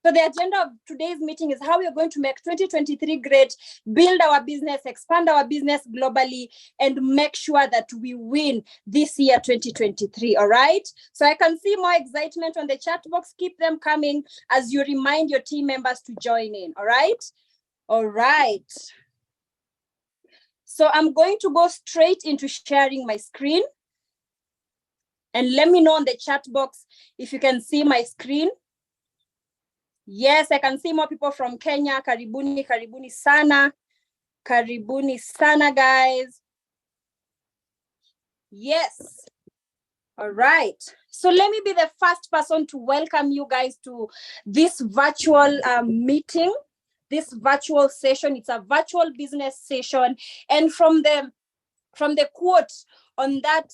So the agenda of today's meeting is how we're going to make 2023 great, build our business, expand our business globally, and make sure that we win this year, 2023, all right? So I can see more excitement on the chat box. Keep them coming as you remind your team members to join in, all right? All right. So I'm going to go straight into sharing my screen. And let me know on the chat box if you can see my screen. Yes, I can see more people from Kenya. Karibuni, karibuni sana. Karibuni sana, guys. Yes. All right. So let me be the first person to welcome you guys to this virtual meeting, this virtual session. It's a virtual business session. And from the quote on that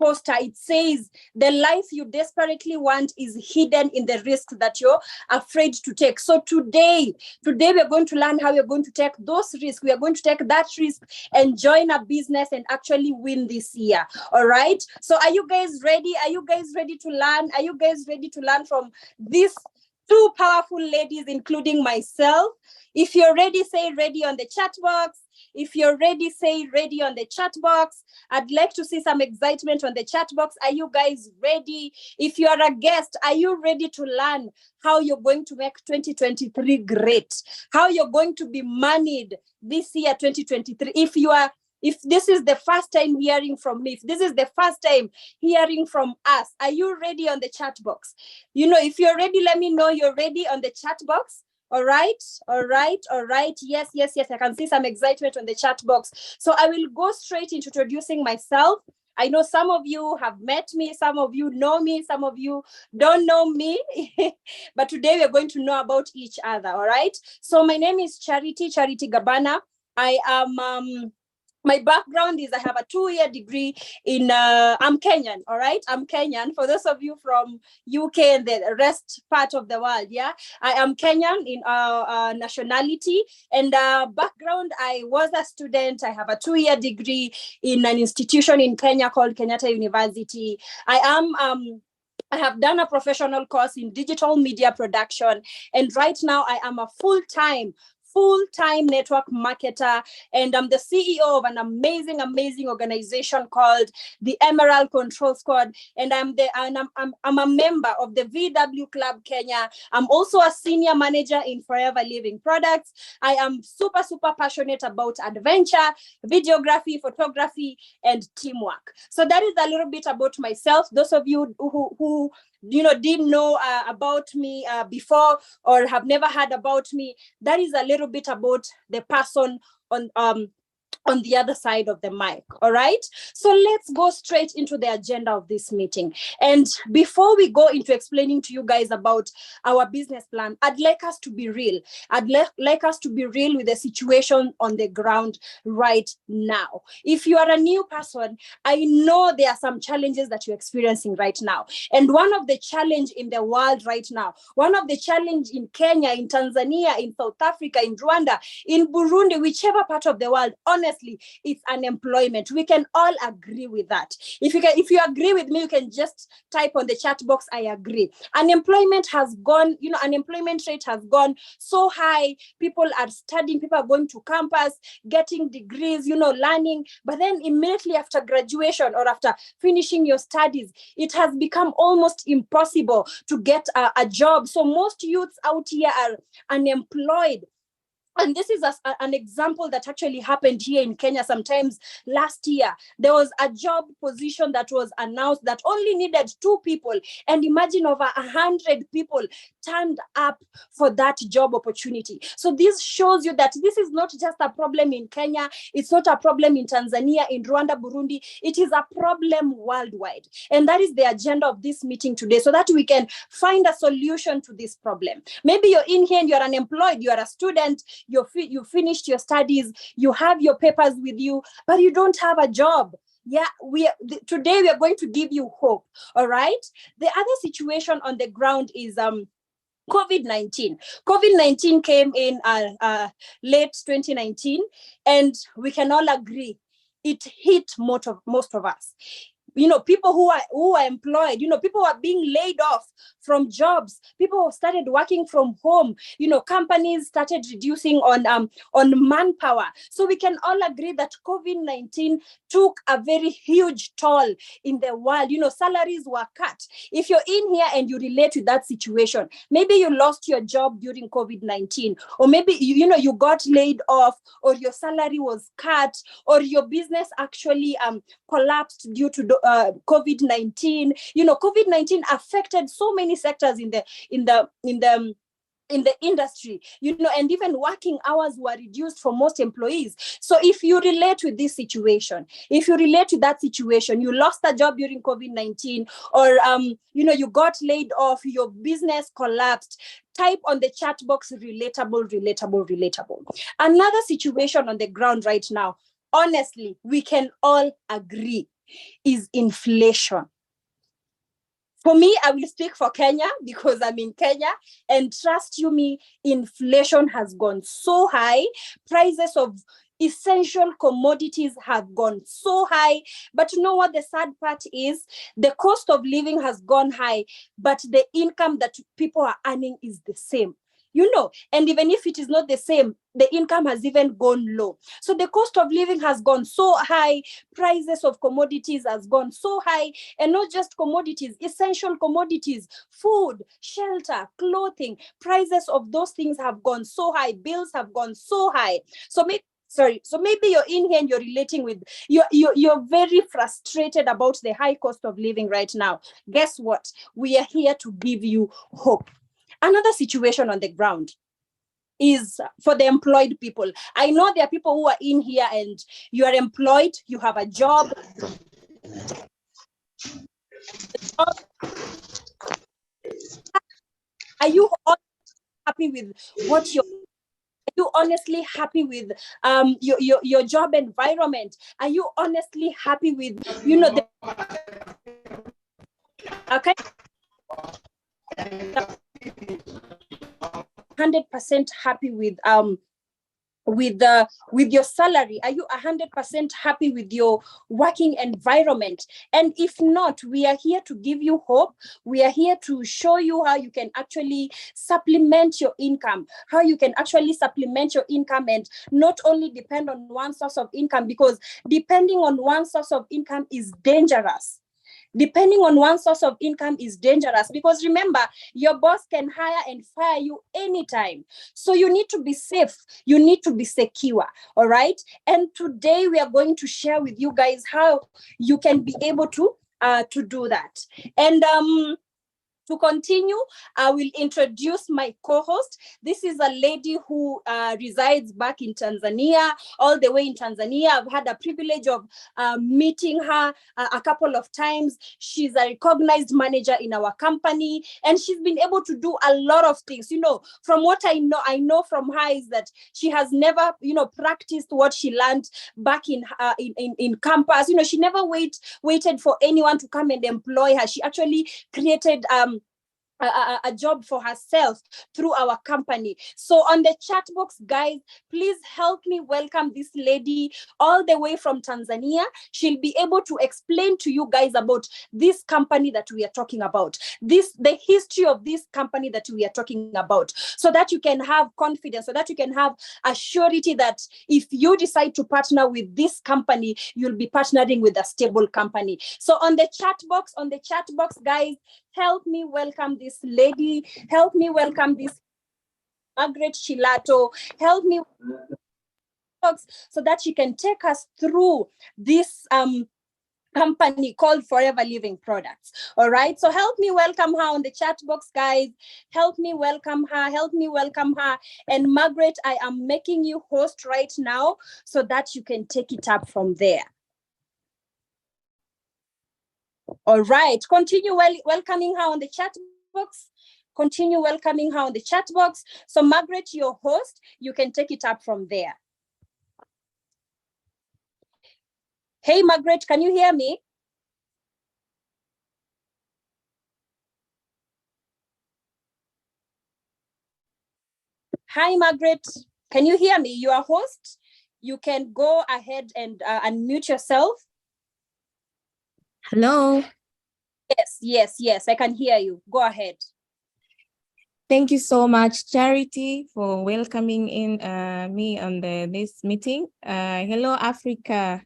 poster, it says, the life you desperately want is hidden in the risk that you're afraid to take. So today we're going to learn how we're going to take those risks. We are going to take that risk and join a business and actually win this year. All right. So are you guys ready? Are you guys ready to learn? Are you guys ready to learn from these two powerful ladies, including myself? If you're ready, say ready on the chat box. If you're ready, say ready on the chat box. I'd like to see some excitement on the chat box. Are you guys ready? If you are a guest, are you ready to learn how you're going to make 2023 great? How you're going to be moneyed this year, 2023? If this is the first time hearing from me, if this is the first time hearing from us, are you ready on the chat box? You know, if you're ready, let me know you're ready on the chat box. All right, all right, all right. Yes, yes, yes. I can see some excitement on the chat box. So I will go straight into introducing myself. I know some of you have met me, some of you know me, some of you don't know me, but today we're going to know about each other, all right? So my name is Charity Gabana. I am... my background is I have a 2-year degree in, I'm Kenyan, all right? I'm Kenyan. For those of you from UK and the rest part of the world, yeah? I am Kenyan in nationality and background. I was a student. I have a 2-year degree in an institution in Kenya called Kenyatta University. I have done a professional course in digital media production. And right now I am a full-time network marketer, and I'm the CEO of an amazing organization called the Emerald Control Squad, and I'm a member of the VW Club Kenya. I'm also a senior manager in Forever Living Products. I am super passionate about adventure, videography, photography, and teamwork. So that is a little bit about myself. Those of you who didn't know about me before or have never heard about me, that is a little bit about the person on the other side of the mic, all right? So let's go straight into the agenda of this meeting. And before we go into explaining to you guys about our business plan, I'd like us to be real. I'd like us to be real with the situation on the ground right now. If you are a new person, I know there are some challenges that you're experiencing right now. And one of the challenge in the world right now, one of the challenge in Kenya, in Tanzania, in South Africa, in Rwanda, in Burundi, whichever part of the world, honestly, it's unemployment. We can all agree with that. If you agree with me, you can just type on the chat box, I agree. Unemployment has gone, unemployment rate has gone so high. People are studying, people are going to campus, getting degrees, learning. But then immediately after graduation or after finishing your studies, it has become almost impossible to get a job. So most youths out here are unemployed. And this is an example that actually happened here in Kenya sometimes last year. There was a job position that was announced that only needed 2 people. And imagine over 100 people turned up for that job opportunity. So this shows you that this is not just a problem in Kenya. It's not a problem in Tanzania, in Rwanda, Burundi. It is a problem worldwide. And that is the agenda of this meeting today, so that we can find a solution to this problem. Maybe you're in here and you're unemployed, you're a student, you finished your studies, you have your papers with you, but you don't have a job. Yeah, today we are going to give you hope, all right? The other situation on the ground is COVID-19. COVID-19 came in late 2019, and we can all agree it hit most of us. People who are employed, people who are being laid off from jobs. People started working from home. Companies started reducing on manpower. So we can all agree that COVID-19 took a very huge toll in the world. Salaries were cut. If you're in here and you relate to that situation, maybe you lost your job during COVID-19, or maybe you got laid off, or your salary was cut, or your business actually collapsed due to COVID-19. COVID-19 affected so many sectors in the industry, and even working hours were reduced for most employees. So if you relate with this situation, if you relate to that situation, you lost a job during COVID-19, or you got laid off, your business collapsed, type on the chat box relatable, relatable, relatable. Another situation on the ground right now, honestly, we can all agree, is inflation. For me, I will speak for Kenya because I'm in Kenya, and trust you me, inflation has gone so high. Prices of essential commodities have gone so high. But you know what the sad part is? The cost of living has gone high, but the income that people are earning is the same. And even if it is not the same, the income has even gone low. So the cost of living has gone so high, prices of commodities has gone so high, and not just commodities, essential commodities, food, shelter, clothing, prices of those things have gone so high, bills have gone so high. So maybe you're in here and you're relating with, you're very frustrated about the high cost of living right now. Guess what? We are here to give you hope. Another situation on the ground is for the employed people. I know there are people who are in here and you are employed, you have a job. Are you happy with what you're Are you honestly happy with your job environment? Are you honestly happy with the okay 100% happy with your salary? Are you 100% happy with your working environment? And if not, we are here to give you hope. We are here to show you how you can actually supplement your income, and not only depend on one source of income, because depending on one source of income is dangerous. Depending on one source of income is dangerous, because remember, your boss can hire and fire you anytime. So you need to be safe. You need to be secure. All right. And today we are going to share with you guys how you can be able to do that. And to continue, I will introduce my co-host. This is a lady who resides back in Tanzania, all the way in Tanzania. I've had a privilege of meeting her a couple of times. She's a recognized manager in our company, and she's been able to do a lot of things. From what I know from her is that she has never, practiced what she learned back in campus. She never waited for anyone to come and employ her. She actually created a job for herself through our company. So on the chat box, guys, please help me welcome this lady all the way from Tanzania. She'll be able to explain to you guys about this company that we are talking about, the history of this company that we are talking about, so that you can have confidence, so that you can have a surety that if you decide to partner with this company, you'll be partnering with a stable company. So on the chat box, guys, help me welcome this lady. Help me welcome this Margaret Shilato. Help me, so that she can take us through this company called Forever Living Products. All right. So help me welcome her on the chat box, guys. Help me welcome her. And Margaret, I am making you host right now so that you can take it up from there. All right. Continue welcoming her on the chat box. So Margaret, your host, you can take it up from there. Hey, Margaret, can you hear me? Hi, Margaret. Can you hear me? You are host. You can go ahead and unmute yourself. Hello. Yes, I can hear you. Go ahead. Thank you so much, Charity, for welcoming in me on this meeting. Hello, Africa.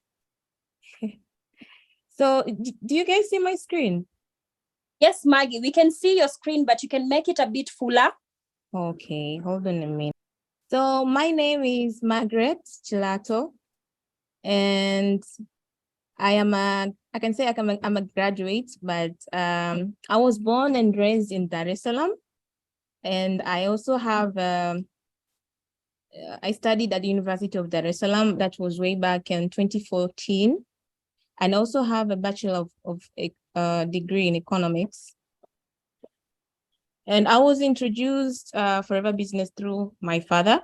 So do you guys see my screen? Yes, Maggie, we can see your screen, but you can make it a bit fuller. Okay, hold on a minute. So my name is Margaret Chilato, and I can say I'm a graduate, but I was born and raised in Dar es Salaam. And I also have, I studied at the University of Dar es Salaam. That was way back in 2014. And also have a Bachelor of degree in economics. And I was introduced Forever Business through my father.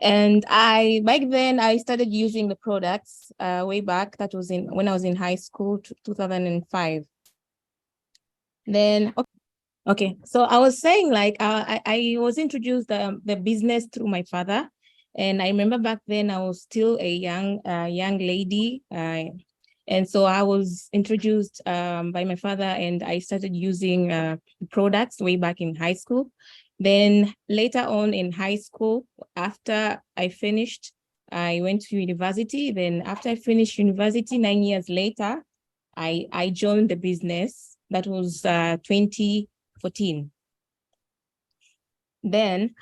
And back then I started using the products way back. That was when I was in high school, 2005. Then, okay, so I was saying, like, I was introduced the business through my father. And I remember back then I was still a young lady. And so I was introduced by my father, and I started using products way back in high school. Then later on in high school, after I finished, I went to university. Then after I finished university, 9 years later, I joined the business. That was 2014. Then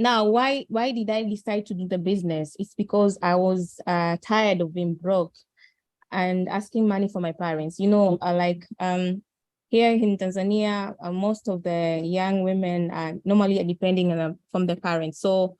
now why did I decide to do the business? It's because I was tired of being broke and asking money for my parents. You know, here in Tanzania, most of the young women are normally depending on from their parents. So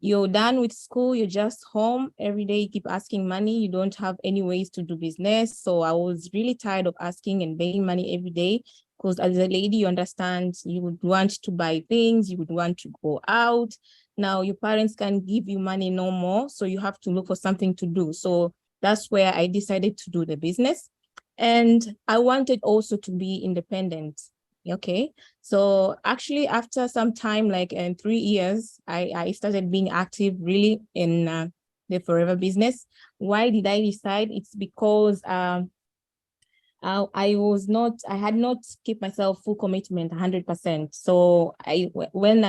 you're done with school, you're just home every day, you keep asking money, you don't have any ways to do business. So I was really tired of asking and begging money every day, because as a lady, you understand, you would want to buy things, you would want to go out. Now your parents can't give you money no more, so you have to look for something to do. So that's where I decided to do the business. And I wanted also to be independent. Okay, so actually after some time, like in 3 years, I started being active really in the Forever business. Why did I decide? It's because I had not kept myself full commitment 100%. So when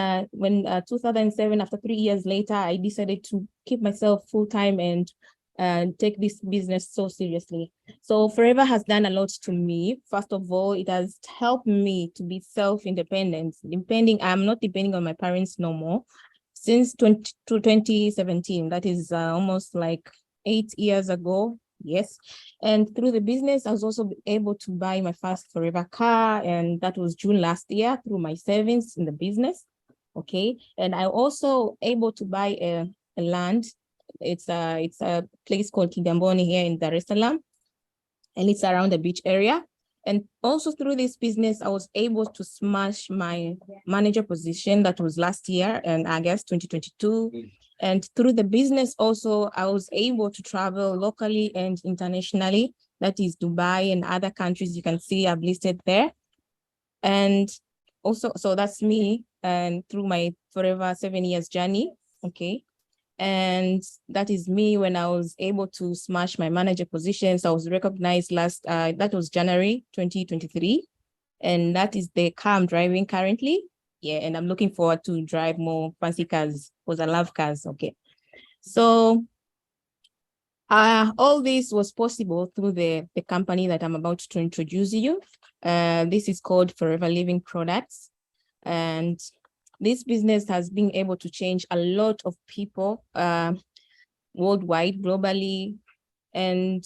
2007, after 3 years later, I decided to keep myself full time and take this business so seriously. So Forever has done a lot to me. First of all, it has helped me to be self-independent. I'm not depending on my parents no more. Since 2017, that is almost like 8 years ago. Yes. And through the business, I was also able to buy my first Forever car. And that was June last year through my savings in the business. Okay. And I also able to buy a land. It's a place called Kigamboni here in Dar es Salaam, and it's around the beach area. And also through this business, I was able to smash my manager position. That was last year in August 2022. And through the business also, I was able to travel locally and internationally. That is Dubai and other countries you can see I've listed there. And also, so that's me, and through my Forever 7 years journey. Okay. And that is me when I was able to smash my manager position. So I was recognized that was January 2023. And that is the car I'm driving currently. Yeah, and I'm looking forward to drive more fancy cars because I love cars. Okay. So all this was possible through the company that I'm about to introduce you. This is called Forever Living Products. And this business has been able to change a lot of people worldwide, globally. And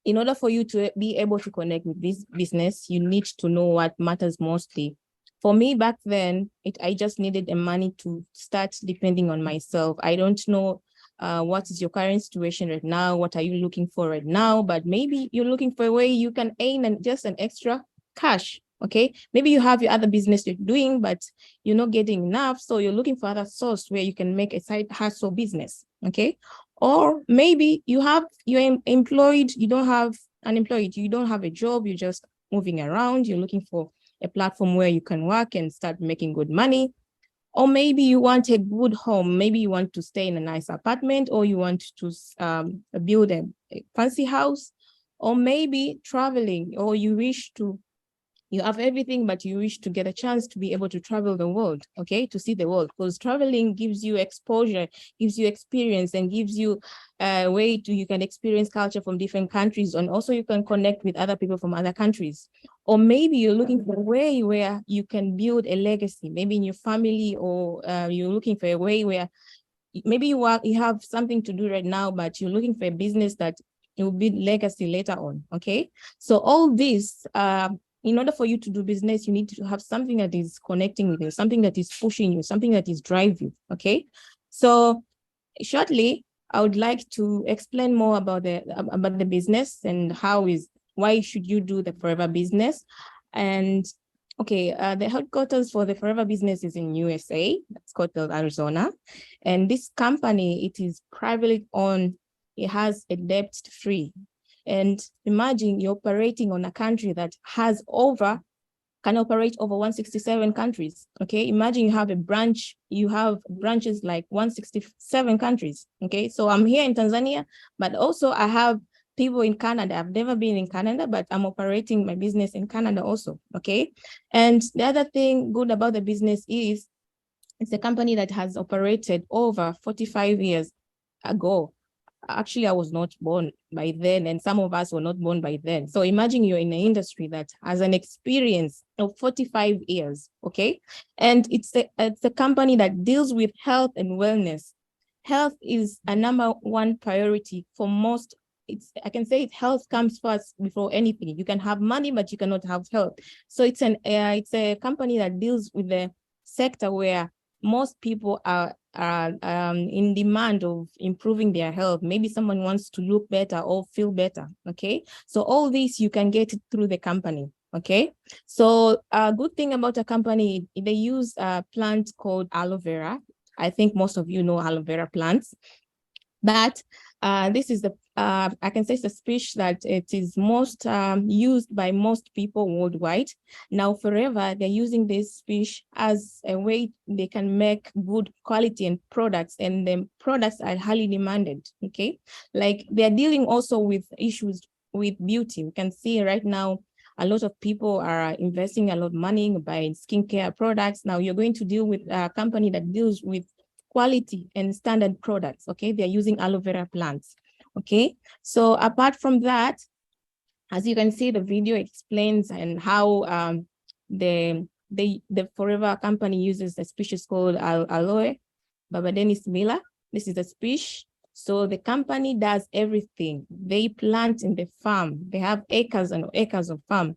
in order for you to be able to connect with this business, you need to know what matters mostly. For me back then, I just needed the money to start depending on myself. I don't know what is your current situation right now? What are you looking for right now? But maybe you're looking for a way you can earn just an extra cash. Okay, maybe you have your other business you're doing, but you're not getting enough. So you're looking for other source where you can make a side hustle business. Okay. Or maybe you're employed, you don't have unemployed, you don't have a job, you're just moving around, you're looking for a platform where you can work and start making good money. Or maybe you want a good home, maybe you want to stay in a nice apartment, or you want to build a fancy house, or maybe traveling, or you wish to You have everything, but you wish to get a chance to be able to travel the world, okay, to see the world, because traveling gives you exposure, gives you experience, and gives you a way to, you can experience culture from different countries, and also you can connect with other people from other countries. Or maybe you're looking for a way where you can build a legacy, maybe in your family, or you're looking for a way where maybe you have something to do right now, but you're looking for a business that it will build legacy later on, okay? So all this, in order for you to do business, you need to have something that is connecting with you, something that is pushing you, something that is driving you, okay? So shortly, I would like to explain more about the business and why should you do the Forever business. And okay, the headquarters for the Forever business is in USA, it's called Arizona. And this company, it is privately owned. It has a debt-free. And imagine you're operating on a country that can operate over 167 countries, okay? Imagine you have branches like 167 countries, okay? So I'm here in Tanzania, but also I have people in Canada. I've never been in Canada, but I'm operating my business in Canada also, okay? And the other thing good about the business is it's a company that has operated over 45 years ago. Actually, I was not born by then, and some of us were not born by then. So imagine you're in an industry that has an experience of 45 years, okay? And it's a company that deals with health and wellness. Health is a #1 priority for most. I can say health comes first before anything. You can have money, but you cannot have health. So it's a company that deals with the sector where most people are in demand of improving their health. Maybe someone wants to look better or feel better, okay? So all this, you can get it through the company, okay? So a good thing about a company, they use a plant called aloe vera. I think most of you know aloe vera plants. But this is I can say it's a species that it is most used by most people worldwide. Now, Forever, they're using this species as a way they can make good quality and products, and the products are highly demanded, okay? Like they're dealing also with issues with beauty. We can see right now, a lot of people are investing a lot of money buying skincare products. Now you're going to deal with a company that deals with quality and standard products, okay? They're using aloe vera plants, okay? So apart from that, as you can see, the video explains and how the Forever company uses a species called aloe babadenis mila. This is a species. So the company does everything. They plant in the farm. They have acres and acres of farm.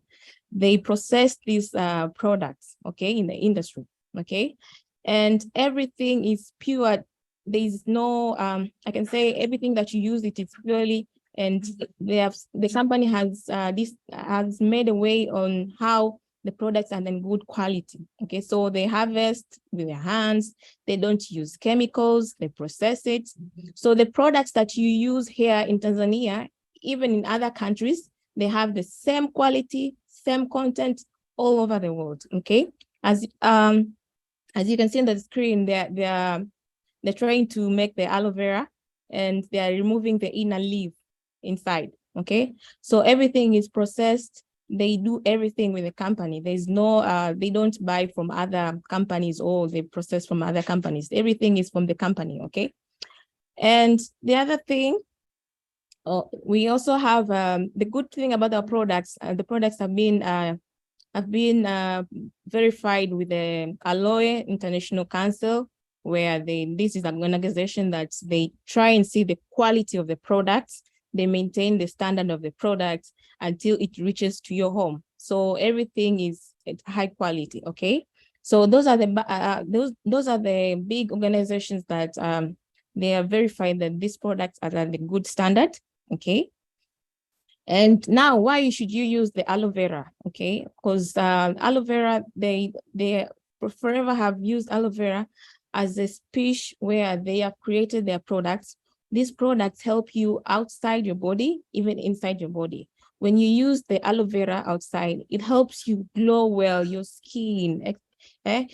They process these products, okay, in the industry, okay? And everything is pure. There is no, I can say everything that you use, it is purely, and the company has made a way on how the products are in good quality, okay? So they harvest with their hands, they don't use chemicals, they process it. So the products that you use here in Tanzania, even in other countries, they have the same quality, same content all over the world, okay? As you can see on the screen, they're trying to make the aloe vera, and they are removing the inner leaf inside, okay? So everything is processed. They do everything with the company. There's no, they don't buy from other companies or they process from other companies. Everything is from the company, okay? And the other thing, we also have the good thing about our products. The products have been verified with the Aloe International Council, where this is an organization that they try and see the quality of the products. They maintain the standard of the products until it reaches to your home. So everything is at high quality, okay? So those are the big organizations that they are verified that these products are at the good standard, okay? And now, why should you use the aloe vera? Okay, because aloe vera, they Forever have used aloe vera as a species where they have created their products. These products help you outside your body, even inside your body. When you use the aloe vera outside, it helps you glow well, your skin,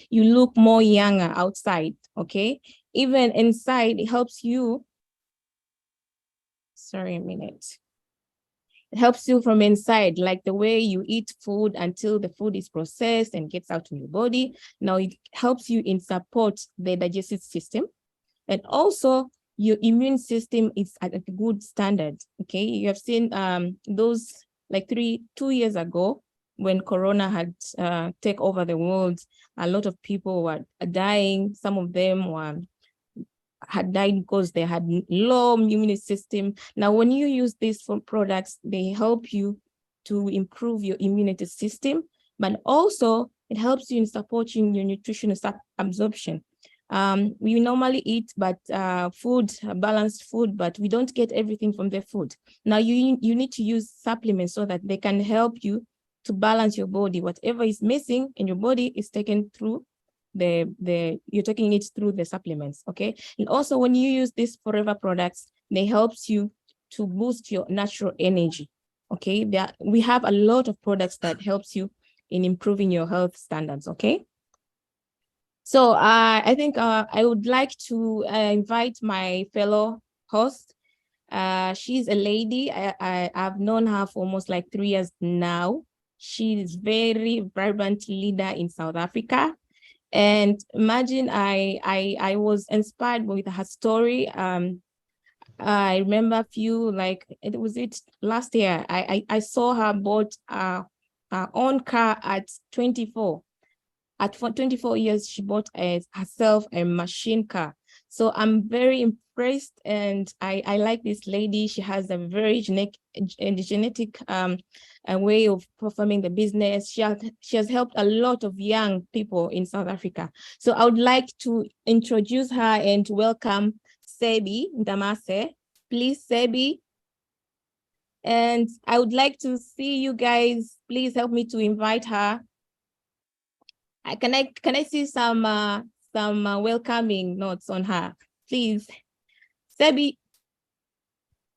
you look more younger outside, okay? Even inside, it helps you, sorry a minute. helps you from inside, like the way you eat food until the food is processed and gets out in your body. Now it helps you in support the digestive system. And also your immune system is at a good standard. Okay, you have seen those like 2 years ago when Corona had take over the world, a lot of people were dying. Some of them had died because they had low immune system. Now, when you use these products, they help you to improve your immunity system, but also it helps you in supporting your nutritional absorption. We normally eat balanced food, but we don't get everything from the food. Now you need to use supplements so that they can help you to balance your body. Whatever is missing in your body is taken through you're taking it through the supplements, okay? And also when you use these Forever products, they helps you to boost your natural energy, okay? We have a lot of products that helps you in improving your health standards, okay? So I think I would like to invite my fellow host. She's a lady. I've known her for almost like 3 years now. She is very vibrant leader in South Africa. And imagine I was inspired with her story. I remember last year, I saw her bought her own car at 24. At 24 years, she bought herself a machine car. So I'm very impressed, and I like this lady. She has a very genetic a way of performing the business. She has helped a lot of young people in South Africa. So I would like to introduce her and welcome Sebi Ndamase. Please, Sebi. And I would like to see you guys. Please help me to invite her. Can I see some welcoming notes on her, please? Sebi,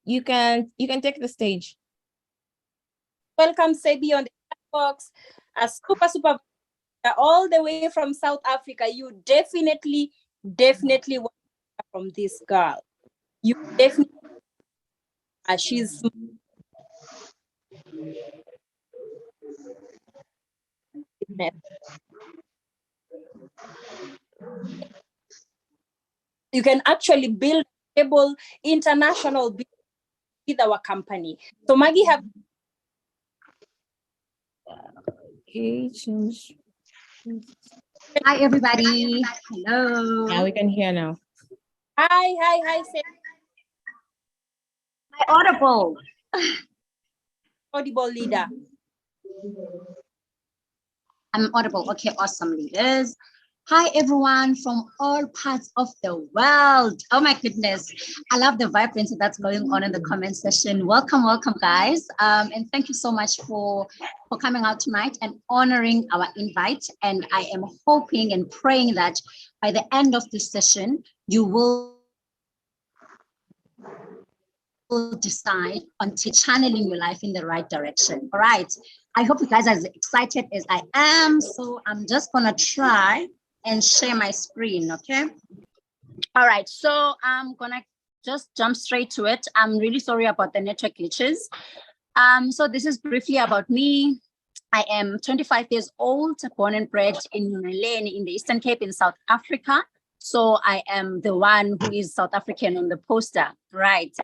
you can take the stage. Welcome, Sebi, on the box. A super all the way from South Africa. You definitely want from this girl. You definitely. She's. You can actually build a stable international business with our company. So Maggie have. Okay, Hi, everybody. Hello. Yeah, we can hear now. Hi. Hi, audible. Audible leader. I'm audible. Okay, awesome, leaders. Hi, everyone from all parts of the world. Oh my goodness. I love the vibrancy that's going on in the comment section. Welcome, guys. And thank you so much for coming out tonight and honoring our invite. And I am hoping and praying that by the end of this session, you will decide on channeling your life in the right direction. All right. I hope you guys are as excited as I am. So I'm just going to try and share my screen, okay? All right, so I'm gonna just jump straight to it. I'm really sorry about the network glitches. So this is briefly about me. I am 25 years old, born and bred in Nunelene in the Eastern Cape in South Africa. So I am the one who is South African on the poster, right?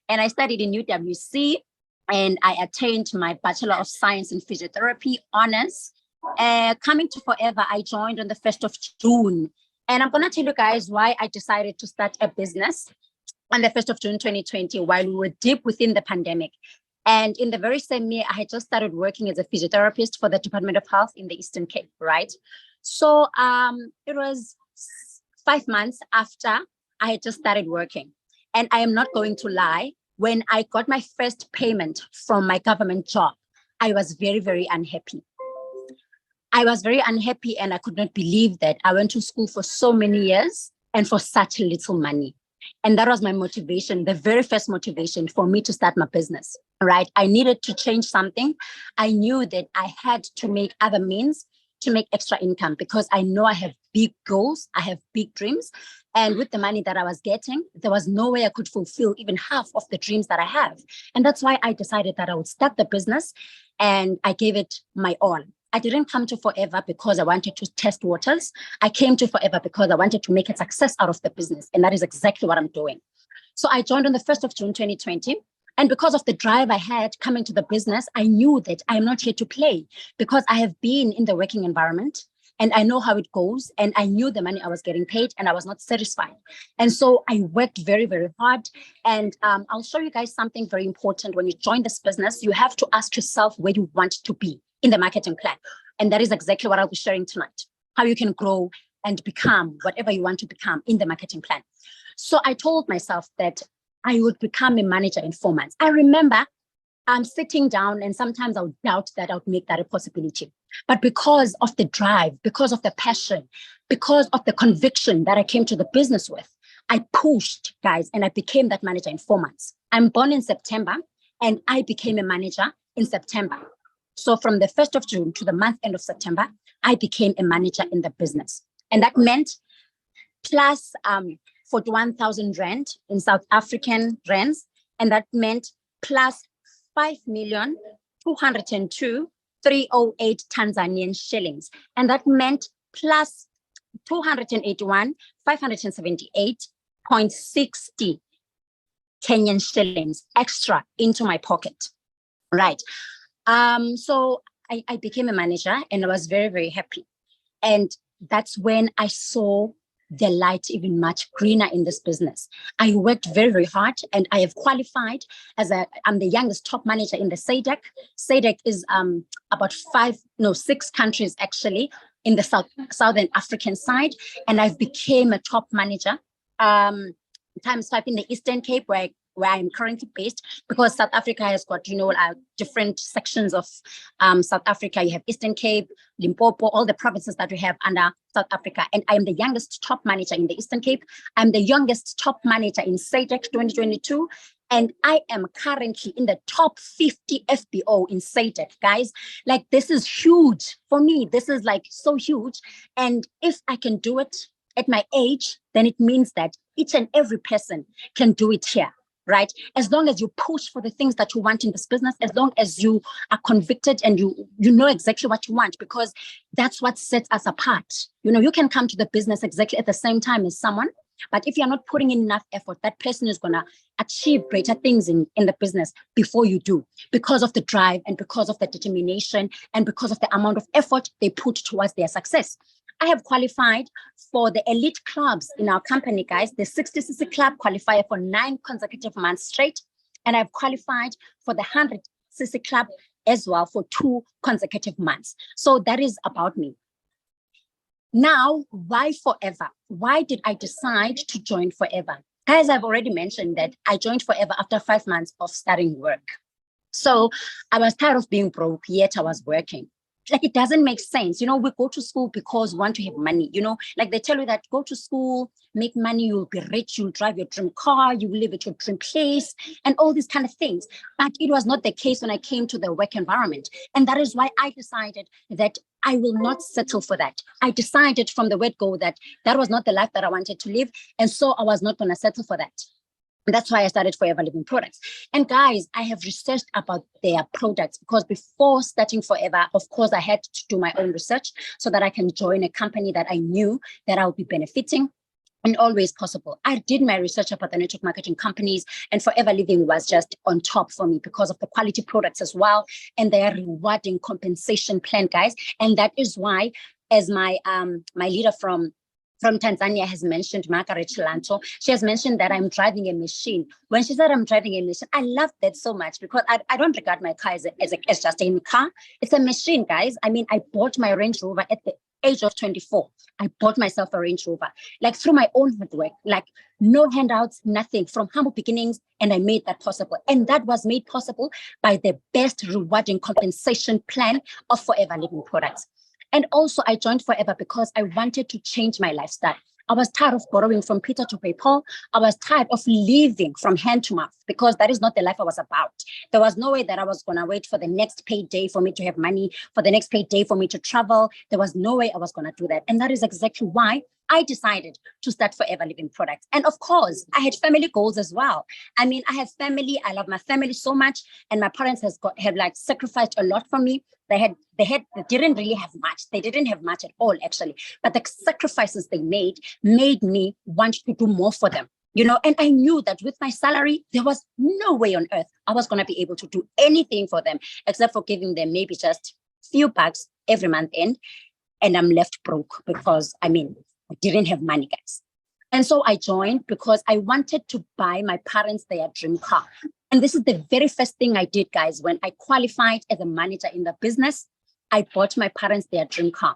And I studied in UWC, and I attained my Bachelor of Science in Physiotherapy honors. Coming to Forever, I joined on the 1st of June. And I'm going to tell you guys why I decided to start a business on the 1st of June, 2020, while we were deep within the pandemic. And in the very same year, I had just started working as a physiotherapist for the Department of Health in the Eastern Cape, right? So it was 5 months after I had just started working. And I am not going to lie, when I got my first payment from my government job, I was very, very unhappy. I was very unhappy, and I could not believe that I went to school for so many years and for such little money. And that was my motivation, the very first motivation for me to start my business, right? I needed to change something. I knew that I had to make other means to make extra income, because I know I have big goals, I have big dreams, And with the money that I was getting, there was no way I could fulfill even half of the dreams that I have. And that's why I decided that I would start the business, and I gave it my all. I didn't come to Forever because I wanted to test waters. I came to Forever because I wanted to make a success out of the business. And that is exactly what I'm doing. So I joined on the 1st of June, 2020. And because of the drive I had coming to the business, I knew that I'm not here to play, because I have been in the working environment and I know how it goes. And I knew the money I was getting paid and I was not satisfied. And so I worked very, very hard. And I'll show you guys something very important. When you join this business, you have to ask yourself where you want to be in the marketing plan. And that is exactly what I'll be sharing tonight, how you can grow and become whatever you want to become in the marketing plan. So I told myself that I would become a manager in 4 months. I remember sitting down, and sometimes I would doubt that I would make that a possibility. But because of the drive, because of the passion, because of the conviction that I came to the business with, I pushed, guys, and I became that manager in 4 months. I'm born in September, and I became a manager in September. So from the 1st of June to the month end of September, I became a manager in the business. And that meant plus 41,000 rand in South African rands, and that meant plus 5,202,308 Tanzanian shillings, and that meant plus 281,578.60 Kenyan shillings extra into my pocket, right? So I became a manager, and I was very, very happy, and that's when I saw the light even much greener in this business. I worked very, very hard, and I have qualified I'm the youngest top manager in the SADC. SADC is about 6 countries actually in the Southern African side. And I've became a top manager times 5 in the Eastern Cape, where I'm currently based, because South Africa has got, different sections of South Africa. You have Eastern Cape, Limpopo, all the provinces that we have under South Africa. And I'm the youngest top manager in the Eastern Cape. I'm the youngest top manager in SADC 2022. And I am currently in the top 50 FBO in SADC, guys. Like, this is huge for me. This is like so huge. And if I can do it at my age, then it means that each and every person can do it here. Right? As long as you push for the things that you want in this business, as long as you are convicted and you know exactly what you want, because that's what sets us apart. You can come to the business exactly at the same time as someone, but if you're not putting in enough effort, that person is going to achieve greater things in the business before you do, because of the drive and because of the determination and because of the amount of effort they put towards their success. I have qualified for the elite clubs in our company, guys, the 60cc club qualifier for 9 consecutive months straight. And I've qualified for the 100cc club as well for 2 consecutive months. So that is about me. Now, why Forever? Why did I decide to join Forever? Guys, I've already mentioned that I joined Forever after 5 months of starting work. So I was tired of being broke, yet I was working. Like, it doesn't make sense. We go to school because we want to have money. Like, they tell you that go to school, make money, you'll be rich, you'll drive your dream car, you will live at your dream place, and all these kind of things. But it was not the case when I came to the work environment. And that is why I decided that I will not settle for that. I decided from the word go that that was not the life that I wanted to live. And so I was not going to settle for that. And that's why I started Forever Living Products. And guys, I have researched about their products, because before starting Forever, of course, I had to do my own research so that I can join a company that I knew that I would be benefiting and always possible. I did my research about the network marketing companies, and Forever Living was just on top for me because of the quality products as well and their rewarding compensation plan, guys. And that is why, as my leader from Tanzania has mentioned, Margaret Chilanto, she has mentioned that I'm driving a machine. When she said I'm driving a machine, I love that so much, because I don't regard my car as just a car. It's a machine, guys. I mean, I bought my Range Rover at the age of 24. I bought myself a Range Rover, like through my own hard work, like no handouts, nothing, from humble beginnings. And I made that possible. And that was made possible by the best rewarding compensation plan of Forever Living Products. And also, I joined Forever because I wanted to change my lifestyle. I was tired of borrowing from Peter to pay Paul. I was tired of living from hand to mouth, because that is not the life I was about. There was no way that I was going to wait for the next payday for me to have money, for the next payday for me to travel. There was no way I was going to do that. And that is exactly why I decided to start Forever Living products. And of course, I had family goals as well. I mean, I have family. I love my family so much. And my parents have like sacrificed a lot for me. They didn't really have much. They didn't have much at all, actually. But the sacrifices they made me want to do more for them. And I knew that with my salary, there was no way on earth I was going to be able to do anything for them except for giving them maybe just few bucks every month end. And I'm left broke because, I didn't have money, guys. And so I joined because I wanted to buy my parents their dream car. And this is the very first thing I did, guys. When I qualified as a manager in the business, I bought my parents their dream car.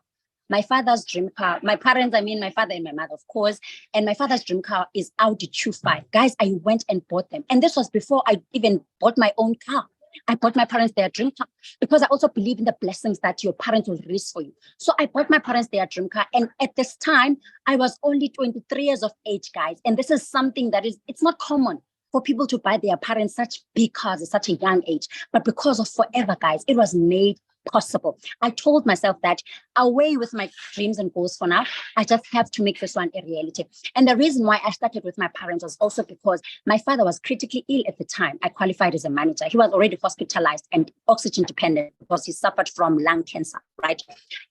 My father's dream car, my parents, my father and my mother, of course. And my father's dream car is Audi Q5. Guys, I went and bought them. And this was before I even bought my own car. I bought my parents their dream car because I also believe in the blessings that your parents will release for you. So I bought my parents their dream car. And at this time, I was only 23 years of age, guys. And this is something it's not common for people to buy their parents such big cars at such a young age. But because of Forever, guys, it was made possible. I told myself that away with my dreams and goals for now, I just have to make this one a reality. And the reason why I started with my parents was also because my father was critically ill at the time. I qualified as a manager. He was already hospitalized and oxygen dependent because he suffered from lung cancer, right?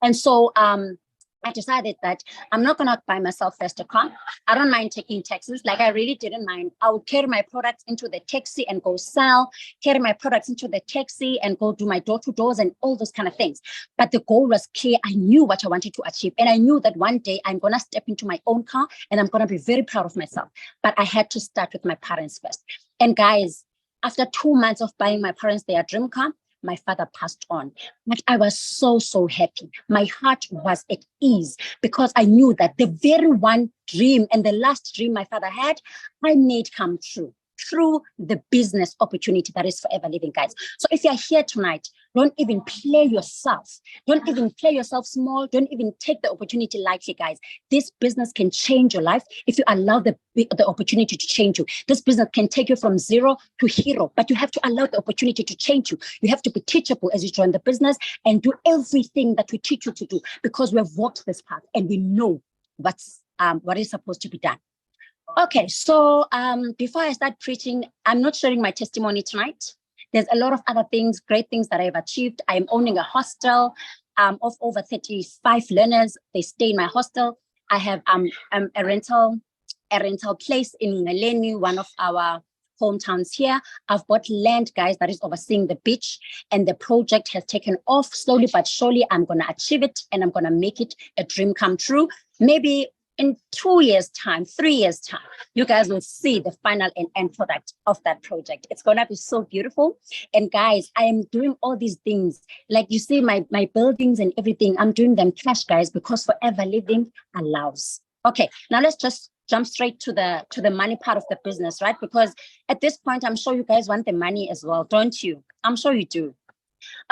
And so I decided that I'm not going to buy myself first a car. I don't mind taking taxis. Like, I really didn't mind. I would carry my products into the taxi and go sell, carry my products into the taxi and go do my door-to-doors and all those kind of things. But the goal was clear. I knew what I wanted to achieve. And I knew that one day I'm going to step into my own car and I'm going to be very proud of myself. But I had to start with my parents first. And guys, after 2 months of buying my parents their dream car, my father passed on. But I was so, so happy. My heart was at ease because I knew that the very one dream and the last dream my father had, I made come true through the business opportunity that is Forever Living, guys. So if you're here tonight, don't even play yourself. Don't even play yourself small. Don't even take the opportunity lightly, guys. This business can change your life if you allow the opportunity to change you. This business can take you from zero to hero, but you have to allow the opportunity to change you. You have to be teachable as you join the business and do everything that we teach you to do because we have walked this path and we know what is supposed to be done. Okay, so before I start preaching, I'm not sharing my testimony tonight. There's a lot of other things, great things that I've achieved. I'm owning a hostel of over 35 learners. They stay in my hostel. I have a rental place in Ngaleni, one of our hometowns here. I've bought land, guys, that is overseeing the beach, and the project has taken off slowly but surely. I'm going to achieve it and I'm going to make it a dream come true. Maybe in 2 years' time, 3 years' time, you guys will see the final and end product of that project. It's going to be so beautiful. And guys, I am doing all these things. Like you see my buildings and everything, I'm doing them cash, guys, because Forever Living allows. Okay, now let's just jump straight to the money part of the business, right? Because at this point, I'm sure you guys want the money as well, don't you? I'm sure you do.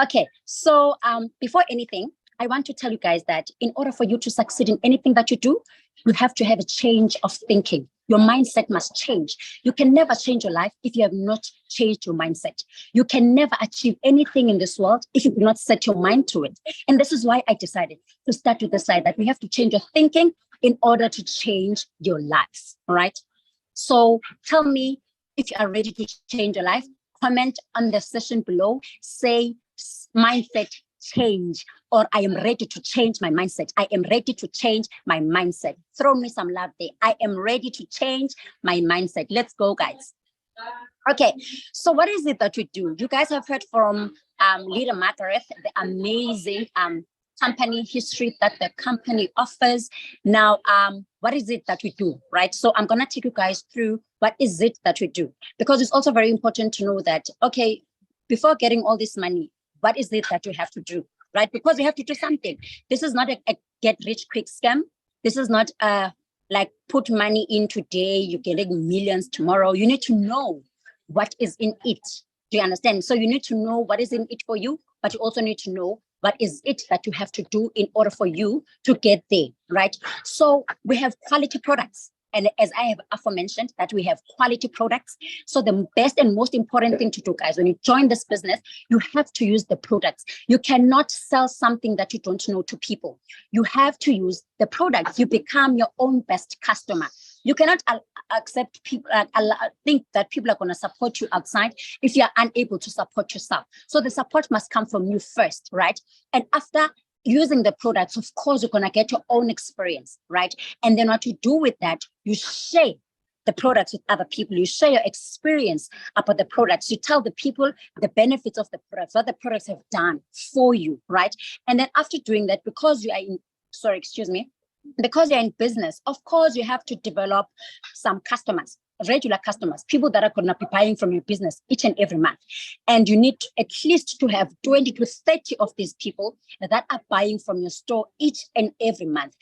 Okay, so before anything, I want to tell you guys that in order for you to succeed in anything that you do, you have to have a change of thinking. Your mindset must change. You can never change your life if you have not changed your mindset. You can never achieve anything in this world if you do not set your mind to it. And this is why I decided to start with the side that we have to change your thinking in order to change your life. All right. So tell me if you are ready to change your life. Comment on the session below. Say mindset change, or I am ready to change my mindset. I am ready to change my mindset. Throw me some love there. I am ready to change my mindset. Let's go, guys. Okay, so what is it that we do? You guys have heard from Leader Margaret, the amazing company history that the company offers. Now, what is it that we do, right? So I'm going to take you guys through what is it that we do, because it's also very important to know that, okay, before getting all this money, what is it that you have to do, right? Because you have to do something. This is not a get rich quick scam. This is not like put money in today, you're getting millions tomorrow. You need to know what is in it. Do you understand? So you need to know what is in it for you, but you also need to know what is it that you have to do in order for you to get there, right? So we have quality products And as I have aforementioned, that we have quality products. So the best and most important thing to do, guys, when you join this business, you have to use the products. You cannot sell something that you don't know to people. You have to use the products. You become your own best customer. You cannot accept people, think that people are going to support you outside if you are unable to support yourself. So the support must come from you first, right? And after using the products, of course, you're going to get your own experience, right? And then what you do with that, you share the products with other people. You share your experience about the products. You tell the people the benefits of the products, what the products have done for you, right? And then after doing that, because you are in, because you're in business, of course, you have to develop some customers, regular customers, people that are going to be buying from your business each and every month. And you need at least to have 20 to 30 of these people that are buying from your store each and every month.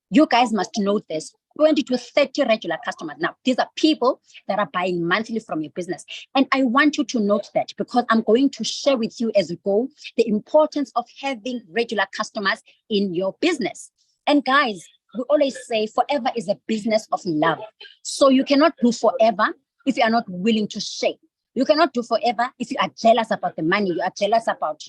You guys must note this. 20 to 30 regular customers. Now, these are people that are buying monthly from your business. And I want you to note that because I'm going to share with you as we go the importance of having regular customers in your business. And guys, we always say forever is a business of love. So you cannot do forever if you are not willing to share. You cannot do forever if you are jealous about the money, you are jealous about,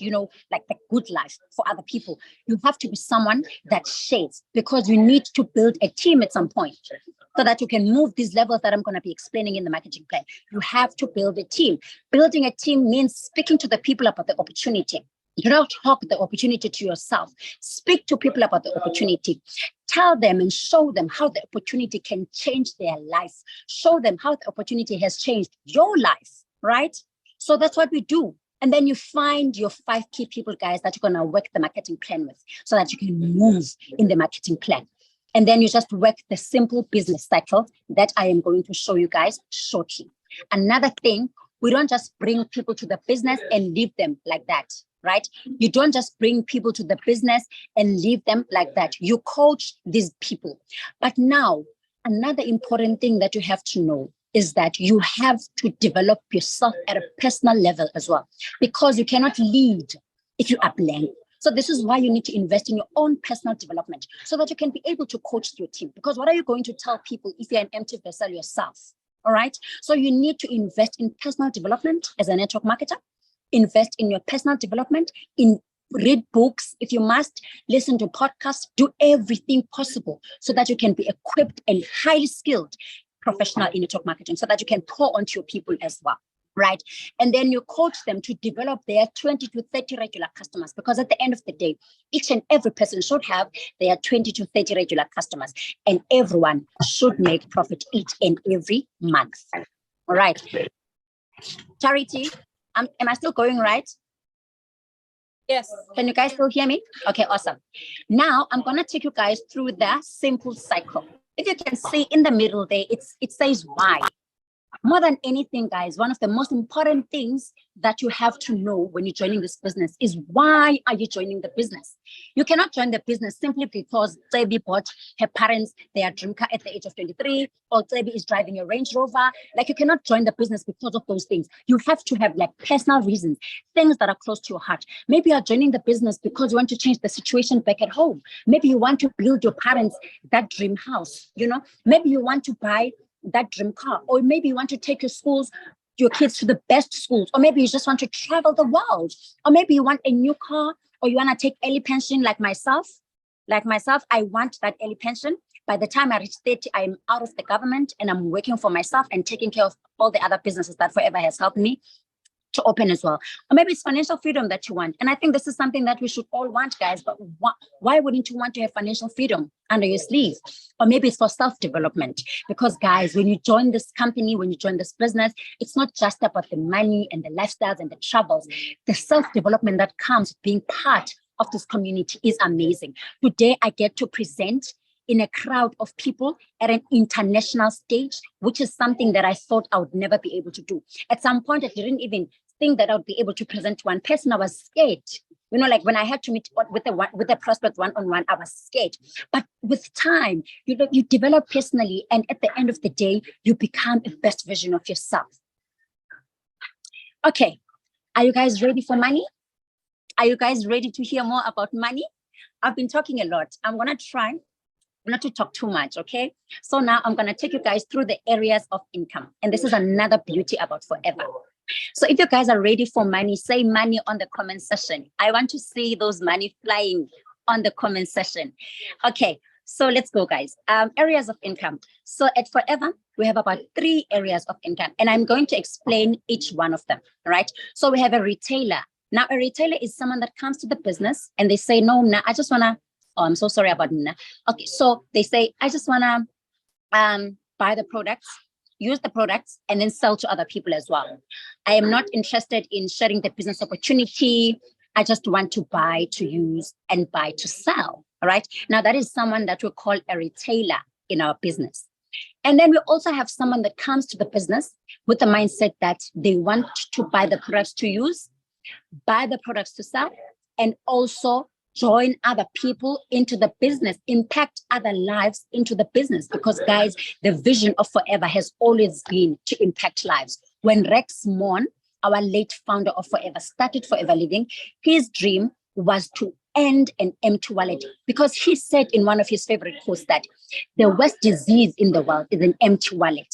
like the good life for other people. You have to be someone that shares because you need to build a team at some point so that you can move these levels that I'm going to be explaining in the marketing plan. You have to build a team. Building a team means speaking to the people about the opportunity. You don't talk the opportunity to yourself. Speak to people about the opportunity. Tell them and show them how the opportunity can change their life. Show them how the opportunity has changed your life, right? So that's what we do. And then you find your 5 key people, guys, that you're going to work the marketing plan with so that you can move in the marketing plan. And then you just work the simple business cycle that I am going to show you guys shortly. Another thing, we don't just bring people to the business and leave them like that. Right? You don't just bring people to the business and leave them like that. You coach these people. But now, another important thing that you have to know is that you have to develop yourself at a personal level as well, because you cannot lead if you are blank. So this is why you need to invest in your own personal development so that you can be able to coach your team. Because what are you going to tell people if you're an empty vessel yourself? All right. So you need to invest in personal development as a network marketer. Invest in your personal development, read books. If you must, listen to podcasts, do everything possible so that you can be equipped and highly skilled professional in network marketing so that you can pour onto your people as well, right? And then you coach them to develop their 20 to 30 regular customers, because at the end of the day, each and every person should have their 20 to 30 regular customers, and everyone should make profit each and every month. All right. Charity. Am I still going right? Yes. Can you guys still hear me? Okay, awesome. Now I'm going to take you guys through the simple cycle. If you can see in the middle there, it says why. More than anything, guys, one of the most important things that you have to know when you're joining this business is why are you joining the business? You cannot join the business simply because Tsebi bought her parents their dream car at the age of 23, or Tsebi is driving a Range Rover. Like, you cannot join the business because of those things. You have to have like personal reasons, things that are close to your heart. Maybe you're joining the business because you want to change the situation back at home. Maybe you want to build your parents that dream house, Maybe you want to buy that dream car, or maybe you want to take your kids to the best schools, or maybe you just want to travel the world, or maybe you want a new car, or you want to take early pension like myself. I want that early pension. By the time I reach 30, I'm out of the government and I'm working for myself and taking care of all the other businesses that Forever has helped me to open as well. Or maybe it's financial freedom that you want. And I think this is something that we should all want, guys. But why wouldn't you want to have financial freedom under your sleeve? Or maybe it's for self-development. Because, guys, when you join this company, when you join this business, it's not just about the money and the lifestyles and the travels. The self-development that comes being part of this community is amazing. Today, I get to present in a crowd of people at an international stage, which is something that I thought I would never be able to do. At some point, I didn't even think that I would be able to present to one person. I was scared. Like when I had to meet with the prospect one-on-one, I was scared. But with time, you develop personally, and at the end of the day, you become a best version of yourself. Okay, are you guys ready for money? Are you guys ready to hear more about money? I've been talking a lot. I'm gonna try not to talk too much, okay? So now I'm gonna take you guys through the areas of income. And this is another beauty about Forever. So if you guys are ready for money, say money on the comment section. I want to see those money flying on the comment section. Okay, so let's go, guys. Areas of income. So at Forever, we have about 3 areas of income, and I'm going to explain each one of them, right? So we have a retailer. Now, a retailer is someone that comes to the business and they say, no, nah, I just wanna, oh, I'm so sorry about nah. Okay, so they say, I just wanna buy the products, use the products, and then sell to other people as well. I am not interested in sharing the business opportunity. I just want to buy to use and buy to sell. All right. Now, that is someone that we call a retailer in our business. And then we also have someone that comes to the business with the mindset that they want to buy the products to use, buy the products to sell, and also join other people into the business, impact other lives into the business. Because guys, the vision of Forever has always been to impact lives. When Rex Mon, our late founder of Forever, started Forever Living, his dream was to end an empty wallet, because he said in one of his favorite quotes that the worst disease in the world is an empty wallet.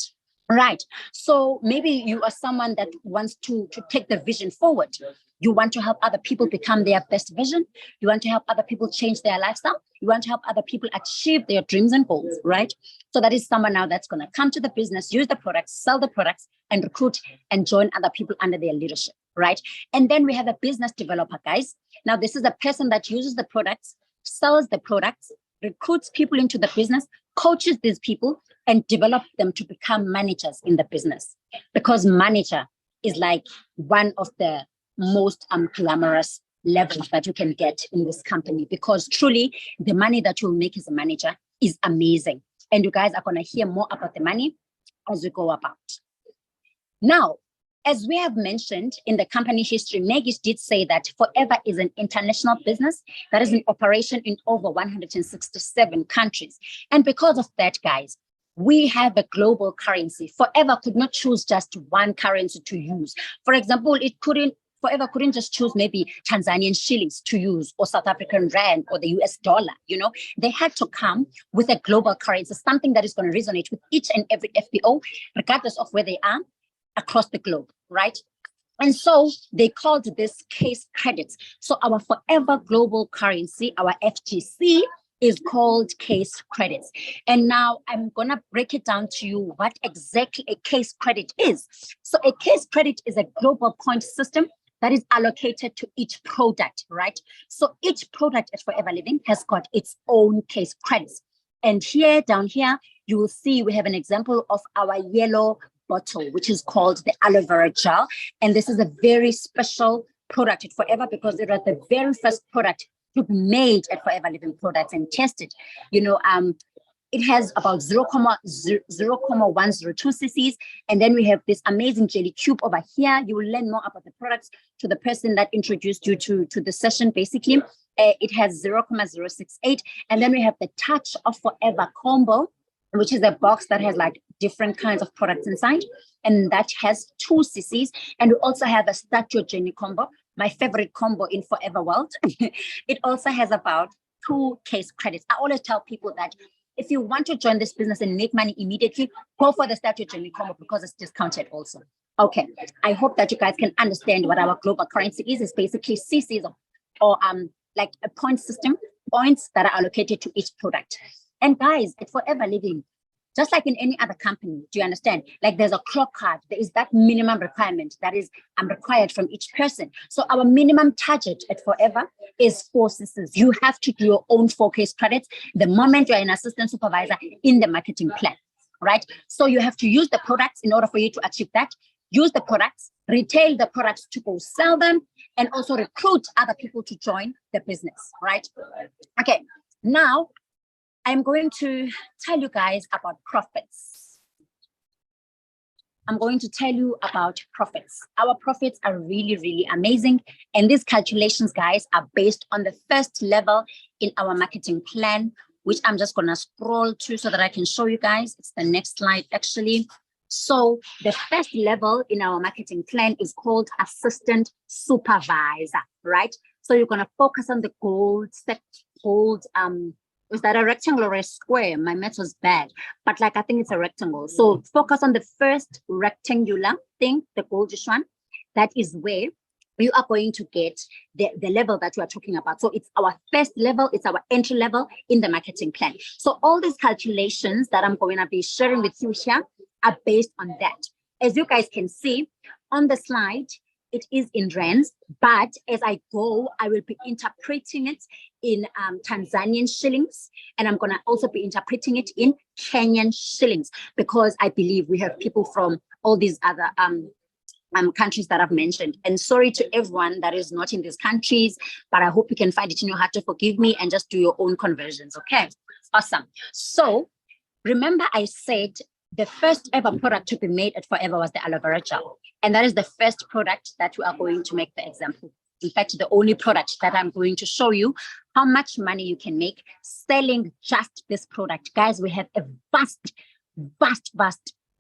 Right. So maybe you are someone that wants to take the vision forward. You want to help other people become their best vision. You want to help other people change their lifestyle. You want to help other people achieve their dreams and goals, right? So that is someone now that's going to come to the business, use the products, sell the products, and recruit and join other people under their leadership, right? And then we have a business developer, guys. Now, this is a person that uses the products, sells the products, recruits people into the business, coaches these people, and develop them to become managers in the business. Because manager is like one of the most glamorous levels that you can get in this company, because truly the money that you'll make as a manager is amazing. And you guys are going to hear more about the money as we go about. Now, as we have mentioned in the company history, Megis did say that Forever is an international business that is in operation in over 167 countries. And because of that, guys, we have a global currency. Forever could not choose just one currency to use. For example, Forever couldn't just choose maybe Tanzanian shillings to use, or South African rand, or the US dollar. They had to come with a global currency, something that is going to resonate with each and every FBO, regardless of where they are across the globe, right? And so they called this case credits. So our Forever global currency, our FGC, is called case credits. And now I'm going to break it down to you what exactly a case credit is. So a case credit is a global point system that is allocated to each product, right? So each product at Forever Living has got its own case credits. And here, down here, you will see we have an example of our yellow bottle, which is called the aloe vera gel. And this is a very special product at Forever, because it was the very first product to be made at Forever Living Products and tested. It has about 0.102 cc's. And then we have this amazing jelly cube over here. You will learn more about the products to the person that introduced you to the session, basically. It has 0.068. And then we have the Touch of Forever combo, which is a box that has like different kinds of products inside. And that has 2 cc's. And we also have a Statue Journey combo, my favorite combo in Forever World. It also has about 2 case credits. I always tell people that if you want to join this business and make money immediately, go for the Statue Journey combo, because it's discounted also. Okay, I hope that you guys can understand what our global currency is. It's basically CCs, or like a point system, points that are allocated to each product. And guys, at Forever Living, just like in any other company, do you understand? Like there's a clock card, there is that minimum requirement that is required from each person. So our minimum target at Forever is 4 CCs. You have to do your own 4 case credits the moment you're an assistant supervisor in the marketing plan, right? So you have to use the products in order for you to achieve that. Use the products, retail the products to go sell them, and also recruit other people to join the business, right? Okay, now I'm going to tell you guys about profits. I'm going to tell you about profits. Our profits are really, really amazing. And these calculations, guys, are based on the first level in our marketing plan, which I'm just going to scroll to so that I can show you guys. It's the next slide, actually. So the first level in our marketing plan is called assistant supervisor, right? So you're going to focus on the gold Is that a rectangle or a square? My math was bad, but like I think it's a rectangle. So focus on the first rectangular thing, the goldish one. That is where you are going to get the level that you are talking about. So it's our first level, it's our entry level in the marketing plan. So all these calculations that I'm going to be sharing with you here are based on that. As you guys can see on the slide, it is in rands, but as I go, I will be interpreting it in Tanzanian shillings, and I'm going to also be interpreting it in Kenyan shillings, because I believe we have people from all these other countries that I've mentioned. And sorry to everyone that is not in these countries, but I hope you can find it in your heart to forgive me and just do your own conversions. Okay, awesome. So remember I said the first ever product to be made at Forever was the aloe vera gel. And that is the first product that we are going to make the example. In fact, the only product that I'm going to show you how much money you can make selling just this product. Guys, we have a vast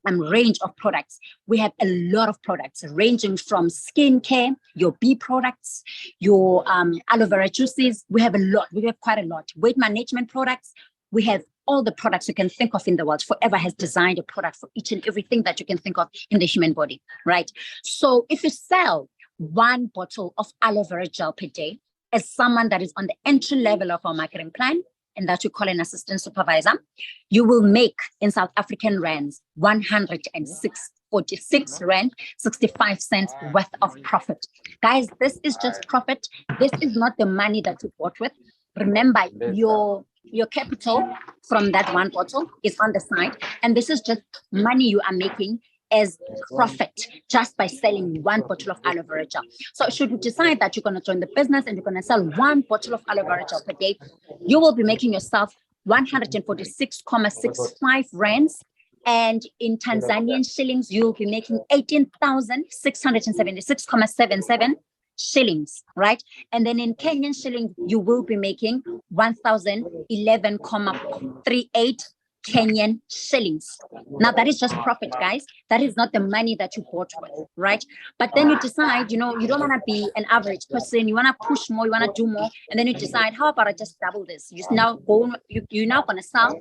range of products. We have a lot of products ranging from skincare, your bee products, your aloe vera juices. We have a lot. We have quite a lot. Weight management products. We have all the products you can think of in the world. Forever has designed a product for each and everything that you can think of in the human body, right? So if you sell one bottle of aloe vera gel per day, as someone that is on the entry level of our marketing plan, and that we call an assistant supervisor, you will make in South African rands 146 rand 65 cents worth of profit. Guys, this is just profit. This is not the money that you bought with. Remember, your capital from that one bottle is on the side, and this is just money you are making as profit just by selling one bottle of aloe vera gel. So should you decide that you're going to join the business and you're going to sell one bottle of aloe vera gel per day, you will be making yourself 146.65 rands. And in Tanzanian shillings, you'll be making 18,676.77 shillings, right? And then in Kenyan shillings, you will be making 1,011.38 Kenyan shillings. Now that is just profit, guys. That is not the money that you bought with, right? But then you decide, you don't want to be an average person. You want to push more, you want to do more, and then you decide, how about I just double this? You're now going to sell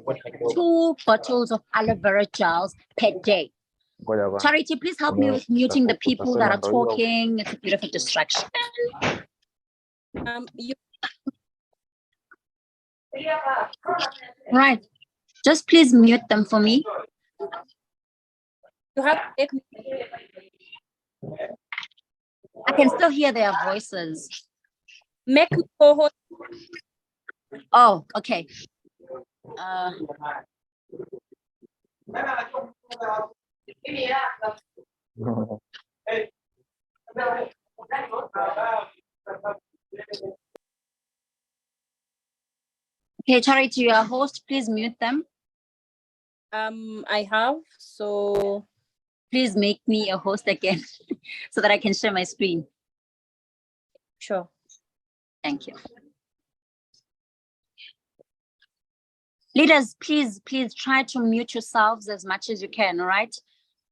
2 bottles of aloe vera gels per day. Charity, please help me with muting the people that are talking. It's a bit of a distraction. Right. Just please mute them for me. You have to I can still hear their voices. make me co-host. Oh, okay. Okay, Charity, you are host. Please mute them. I have, so please make me a host again so that I can share my screen. Sure. Thank you. Leaders, please try to mute yourselves as much as you can, all right?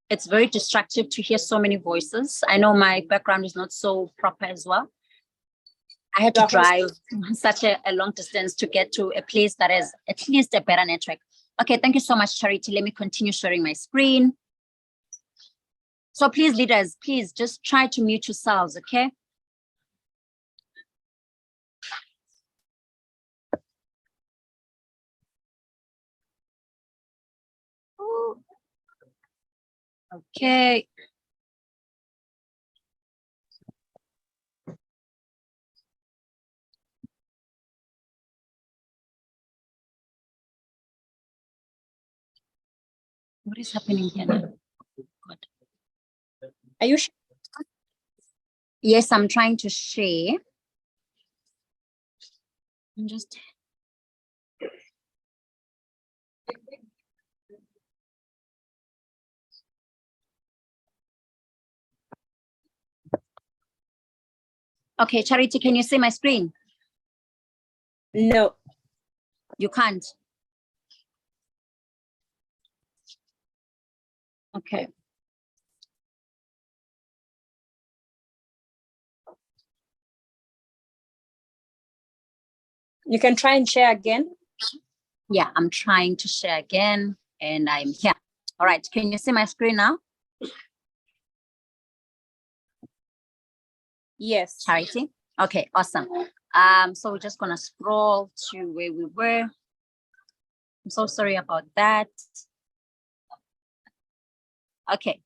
It's very distracting to hear so many voices. I know my background is not so proper as well. I had to drive such a long distance to get to a place that is at least a better network. Okay, thank you so much, Charity. Let me continue sharing my screen. So please, leaders, please just try to mute yourselves, okay? Okay. What is happening here now? God. Are you sure? Yes, I'm trying to share. I'm just... Okay, Charity, can you see my screen? No. You can't? Okay. You can try and share again. Yeah, I'm trying to share again and I'm here. All right, can you see my screen now? Yes. Charity? Okay, awesome. So we're just gonna scroll to where we were. I'm so sorry about that. Okay,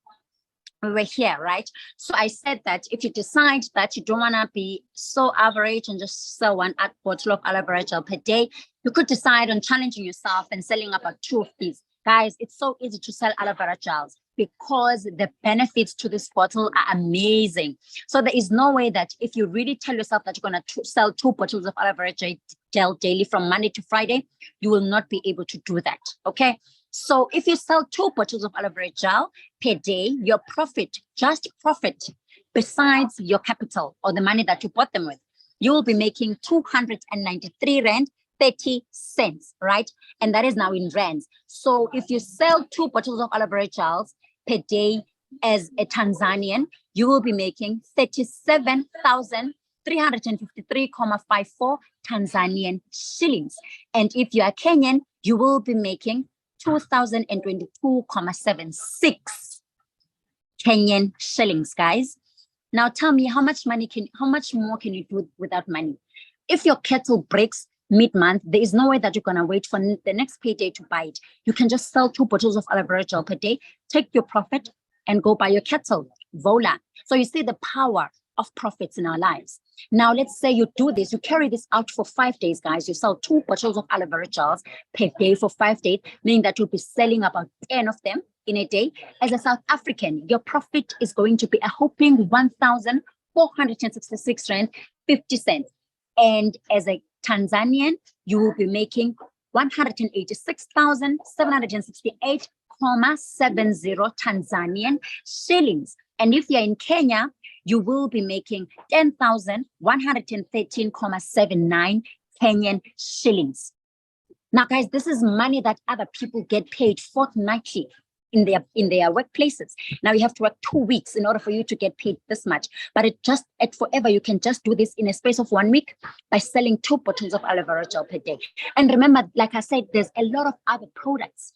we were here, right? So I said that if you decide that you don't want to be so average and just sell one bottle of aloe vera gel per day, you could decide on challenging yourself and selling about 2 of these. Guys, it's so easy to sell aloe vera gels because the benefits to this bottle are amazing. So there is no way that if you really tell yourself that you're going to sell 2 bottles of aloe vera gel daily from Monday to Friday, you will not be able to do that, okay? So if you sell 2 bottles of aloe vera gel per day, your profit, just profit, besides your capital or the money that you bought them with, you will be making 293 Rand 30 cents, right? And that is now in rands. So if you sell 2 bottles of aloe vera gels per day as a Tanzanian, you will be making 37,353.54 Tanzanian shillings. And if you are Kenyan, you will be making 2,022.76 Kenyan shillings, guys. Now tell me how much more can you do without money? If your kettle breaks mid-month, there is no way that you're gonna wait for the next payday to buy it. You can just sell 2 bottles of aloe vera gel per day, take your profit and go buy your kettle. Voila. So you see the power of profits in our lives. Now, let's say you do this, you carry this out for 5 days, guys. You sell 2 bottles of aloe vera gels per day for 5 days, meaning that you'll be selling about 10 of them in a day. As a South African, your profit is going to be a whopping 1,466 Rand 50 cents. And as a Tanzanian, you will be making 186,768.70 Tanzanian shillings. And if you're in Kenya, you will be making 10,113.79 Kenyan shillings. Now, guys, this is money that other people get paid fortnightly in their workplaces. Now you have to work 2 weeks in order for you to get paid this much. But at Forever, you can just do this in a space of 1 week by selling 2 bottles of aloe vera gel per day. And remember, like I said, there's a lot of other products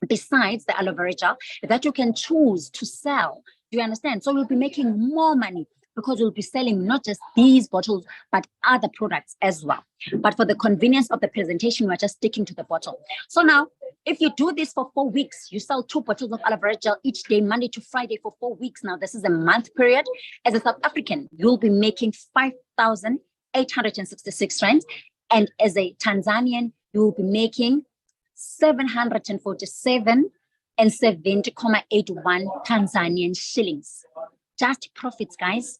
besides the aloe vera gel that you can choose to sell. Do you understand? So you'll be making more money because you'll be selling not just these bottles, but other products as well. But for the convenience of the presentation, we're just sticking to the bottle. So now, if you do this for 4 weeks, you sell 2 bottles of aloe vera gel each day, Monday to Friday for 4 weeks. Now, this is a month period. As a South African, you'll be making 5,866 Rand. And as a Tanzanian, you will be making 747 and 70.81 Tanzanian shillings. Just profits, guys.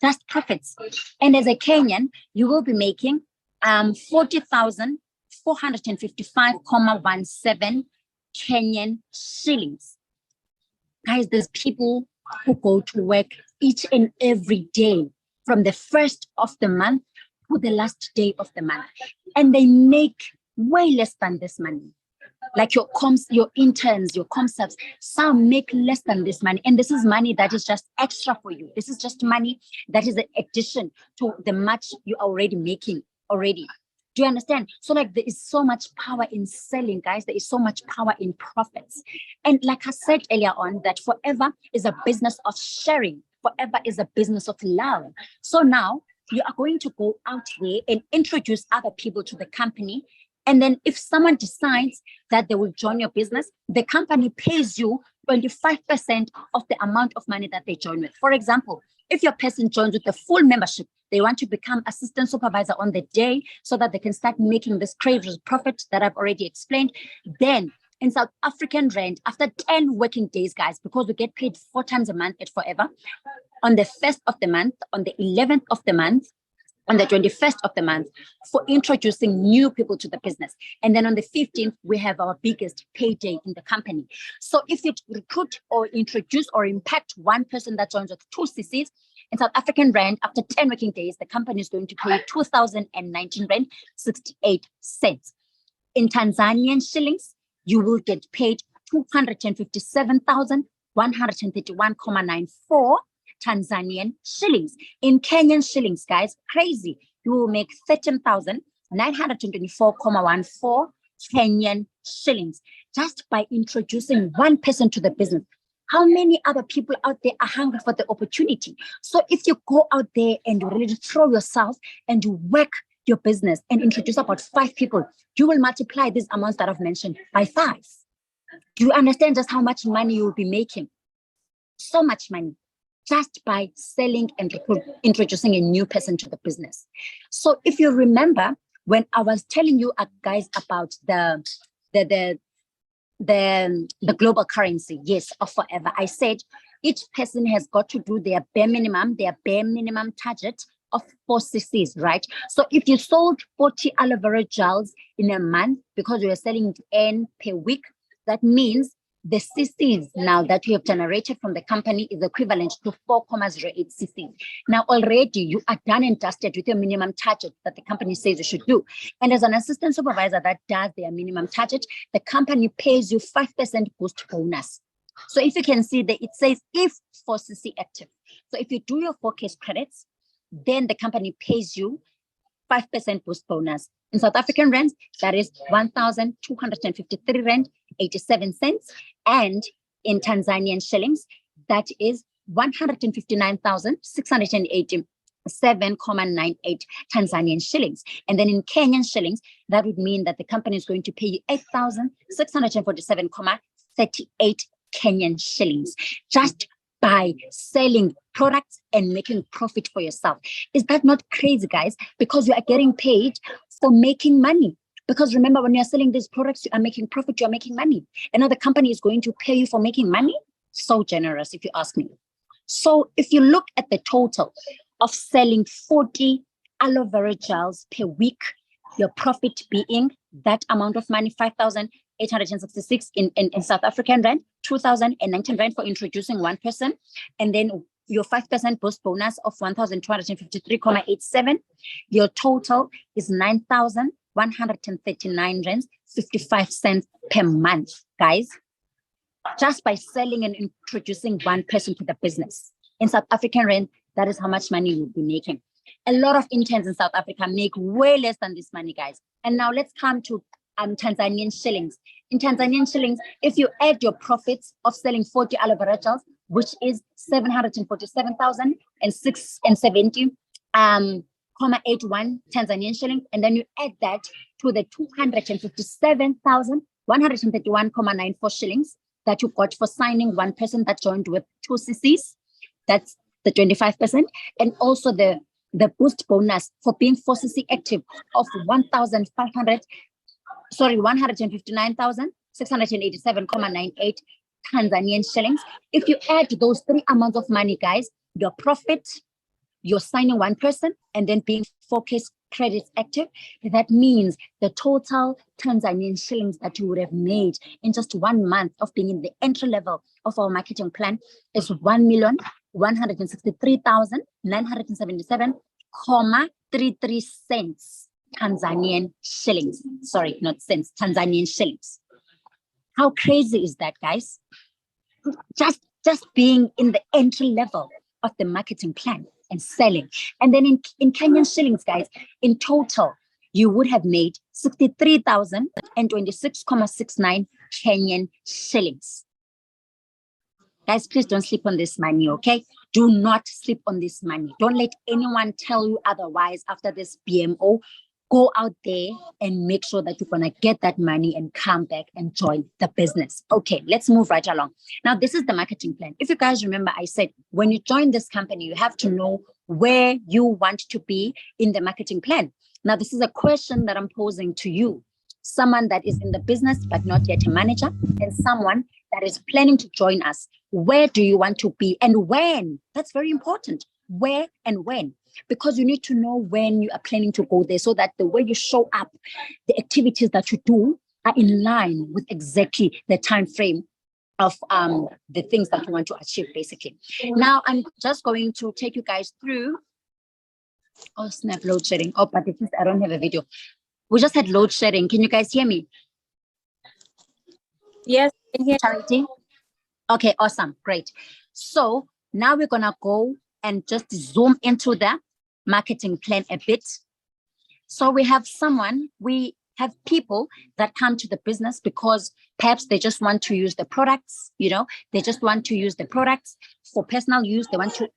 Just profits. And as a Kenyan, you will be making 40,455.17 Kenyan shillings. Guys, there's people who go to work each and every day from the first of the month to the last day of the month. And they make way less than this money. Like your interns, your comsubs, some make less than this money. And this is money that is just extra for you. This is just money that is an addition to the much you're already making already. Do you understand? So like there is so much power in selling, guys. There is so much power in profits. And like I said earlier on, that Forever is a business of sharing. Forever is a business of love. So now you are going to go out there and introduce other people to the company. And then if someone decides that they will join your business, the company pays you 25% of the amount of money that they join with. For example, if your person joins with the full membership, they want to become assistant supervisor on the day so that they can start making this crazy profit that I've already explained. Then in South African Rand, after 10 working days, guys, because we get paid 4 times a month at Forever, on the 1st of the month, on the 11th of the month, on the 21st of the month for introducing new people to the business. And then on the 15th, we have our biggest payday in the company. So if you recruit or introduce or impact one person that joins with 2 CCs, in South African Rand, after 10 working days, the company is going to pay 2,019 Rand 68 cents. In Tanzanian shillings, you will get paid 257,131.94 Tanzanian shillings. In Kenyan shillings, guys, crazy. You will make 13,924.14 Kenyan shillings just by introducing one person to the business. How many other people out there are hungry for the opportunity? So if you go out there and you really throw yourself and you work your business and introduce about 5 people, you will multiply these amounts that I've mentioned by 5. Do you understand just how much money you will be making? So much money just by selling and introducing a new person to the business. So if you remember, when I was telling you guys about the global currency, yes, of forever, I said each person has got to do their bare minimum target of 4 cc's, right? So if you sold 40 aloe vera gels in a month because you are selling N per week, that means the cc's now that you have generated from the company is equivalent to 4.08 cc's. Now already you are done and dusted with your minimum target that the company says you should do. And as an assistant supervisor that does their minimum target, the company pays you 5% boost bonus. So if you can see that it says if 4 cc active. So if you do your 4 case credits, then the company pays you 5% boost bonus. In South African rands, that is 1,253 rand 87 cents, and in Tanzanian shillings, that is 159,687.98 Tanzanian shillings. And then in Kenyan shillings, that would mean that the company is going to pay you 8,647.38 Kenyan shillings just by selling products and making profit for yourself. Is that not crazy, guys? Because you are getting paid for making money. Because remember, when you're selling these products, you are making profit, you are making money. Another company is going to pay you for making money. So generous, if you ask me. So if you look at the total of selling 40 aloe vera gels per week, your profit being that amount of money, 5,866 in South African rand, 2,019 rand for introducing one person, and then your 5% boost bonus of 1,253.87, your total is 9,139 rand 55 cents per month, guys, just by selling and introducing one person to the business. In South African rand, that is how much money you'll be making. A lot of interns in South Africa make way less than this money, guys. And now let's come to Tanzanian shillings. In Tanzanian shillings, if you add your profits of selling 40 aloe vera gels, which is 747,070.81 Tanzanian shillings, and then you add that to the 257,131.94 shillings that you got for signing one person that joined with 2 cc's, that's the 25%, and also the boost bonus for being 4 cc active of 159,687.98 Tanzanian shillings. If you add those 3 amounts of money, guys, your profit, you're signing one person and then being 4 case credits active, that means the total Tanzanian shillings that you would have made in just 1 month of being in the entry level of our marketing plan is 1,163,977.33 cents Tanzanian shillings. Sorry, not cents, Tanzanian shillings. How crazy is that, guys? Just being in the entry level of the marketing plan and selling. And then in Kenyan shillings, guys, in total, you would have made 63,026.69 Kenyan shillings. Guys, please don't sleep on this money, okay? Do not sleep on this money. Don't let anyone tell you otherwise after this BMO. Go out there and make sure that you're going to get that money and come back and join the business. Okay, let's move right along. Now, this is the marketing plan. If you guys remember, I said, when you join this company, you have to know where you want to be in the marketing plan. Now, this is a question that I'm posing to you. Someone that is in the business, but not yet a manager, and someone that is planning to join us. Where do you want to be and when? That's very important. Where and when? Because you need to know when you are planning to go there so that the way you show up, the activities that you do are in line with exactly the time frame of the things that you want to achieve, basically. Now, I'm just going to take you guys through. Oh, snap, load shedding. Oh, but I don't have a video. We just had load shedding. Can you guys hear me? Yes, I can hear. Charity? Okay, awesome, great. So now we're gonna go and just zoom into the marketing plan a bit. So we have someone, we have people that come to the business because perhaps they just want to use the products, they just want to use the products for personal use. They want to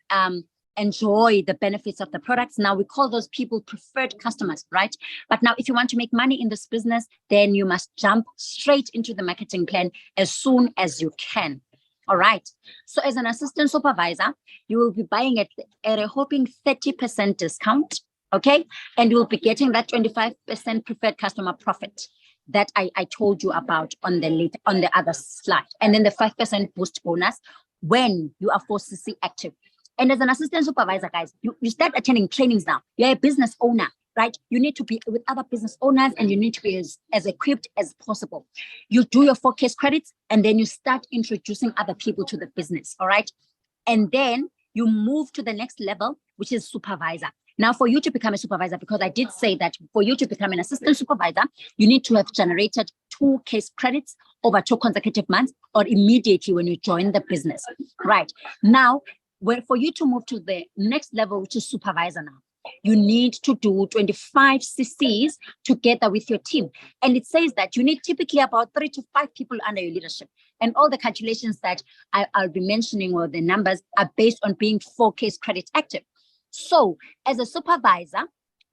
enjoy the benefits of the products. Now we call those people preferred customers, right? But now if you want to make money in this business, then you must jump straight into the marketing plan as soon as you can. All right. So as an assistant supervisor, you will be buying it at a whopping 30% discount. Okay. And you'll be getting that 25% preferred customer profit that I told you about on the other slide. And then the 5% boost bonus when you are 4CC active. And as an assistant supervisor, guys, you start attending trainings now. You're a business owner, right? You need to be with other business owners and you need to be as equipped as possible. You do your 4K credits and then you start introducing other people to the business, all right? And then you move to the next level, which is supervisor. Now, for you to become a supervisor, because I did say that for you to become an assistant supervisor, you need to have generated 2 case credits over 2 consecutive months or immediately when you join the business, right? Now, for you to move to the next level, which is supervisor now, you need to do 25 CCs together with your team. And it says that you need typically about 3 to 5 people under your leadership. And all the calculations that I'll be mentioning or the numbers are based on being 4 case credit active. So as a supervisor,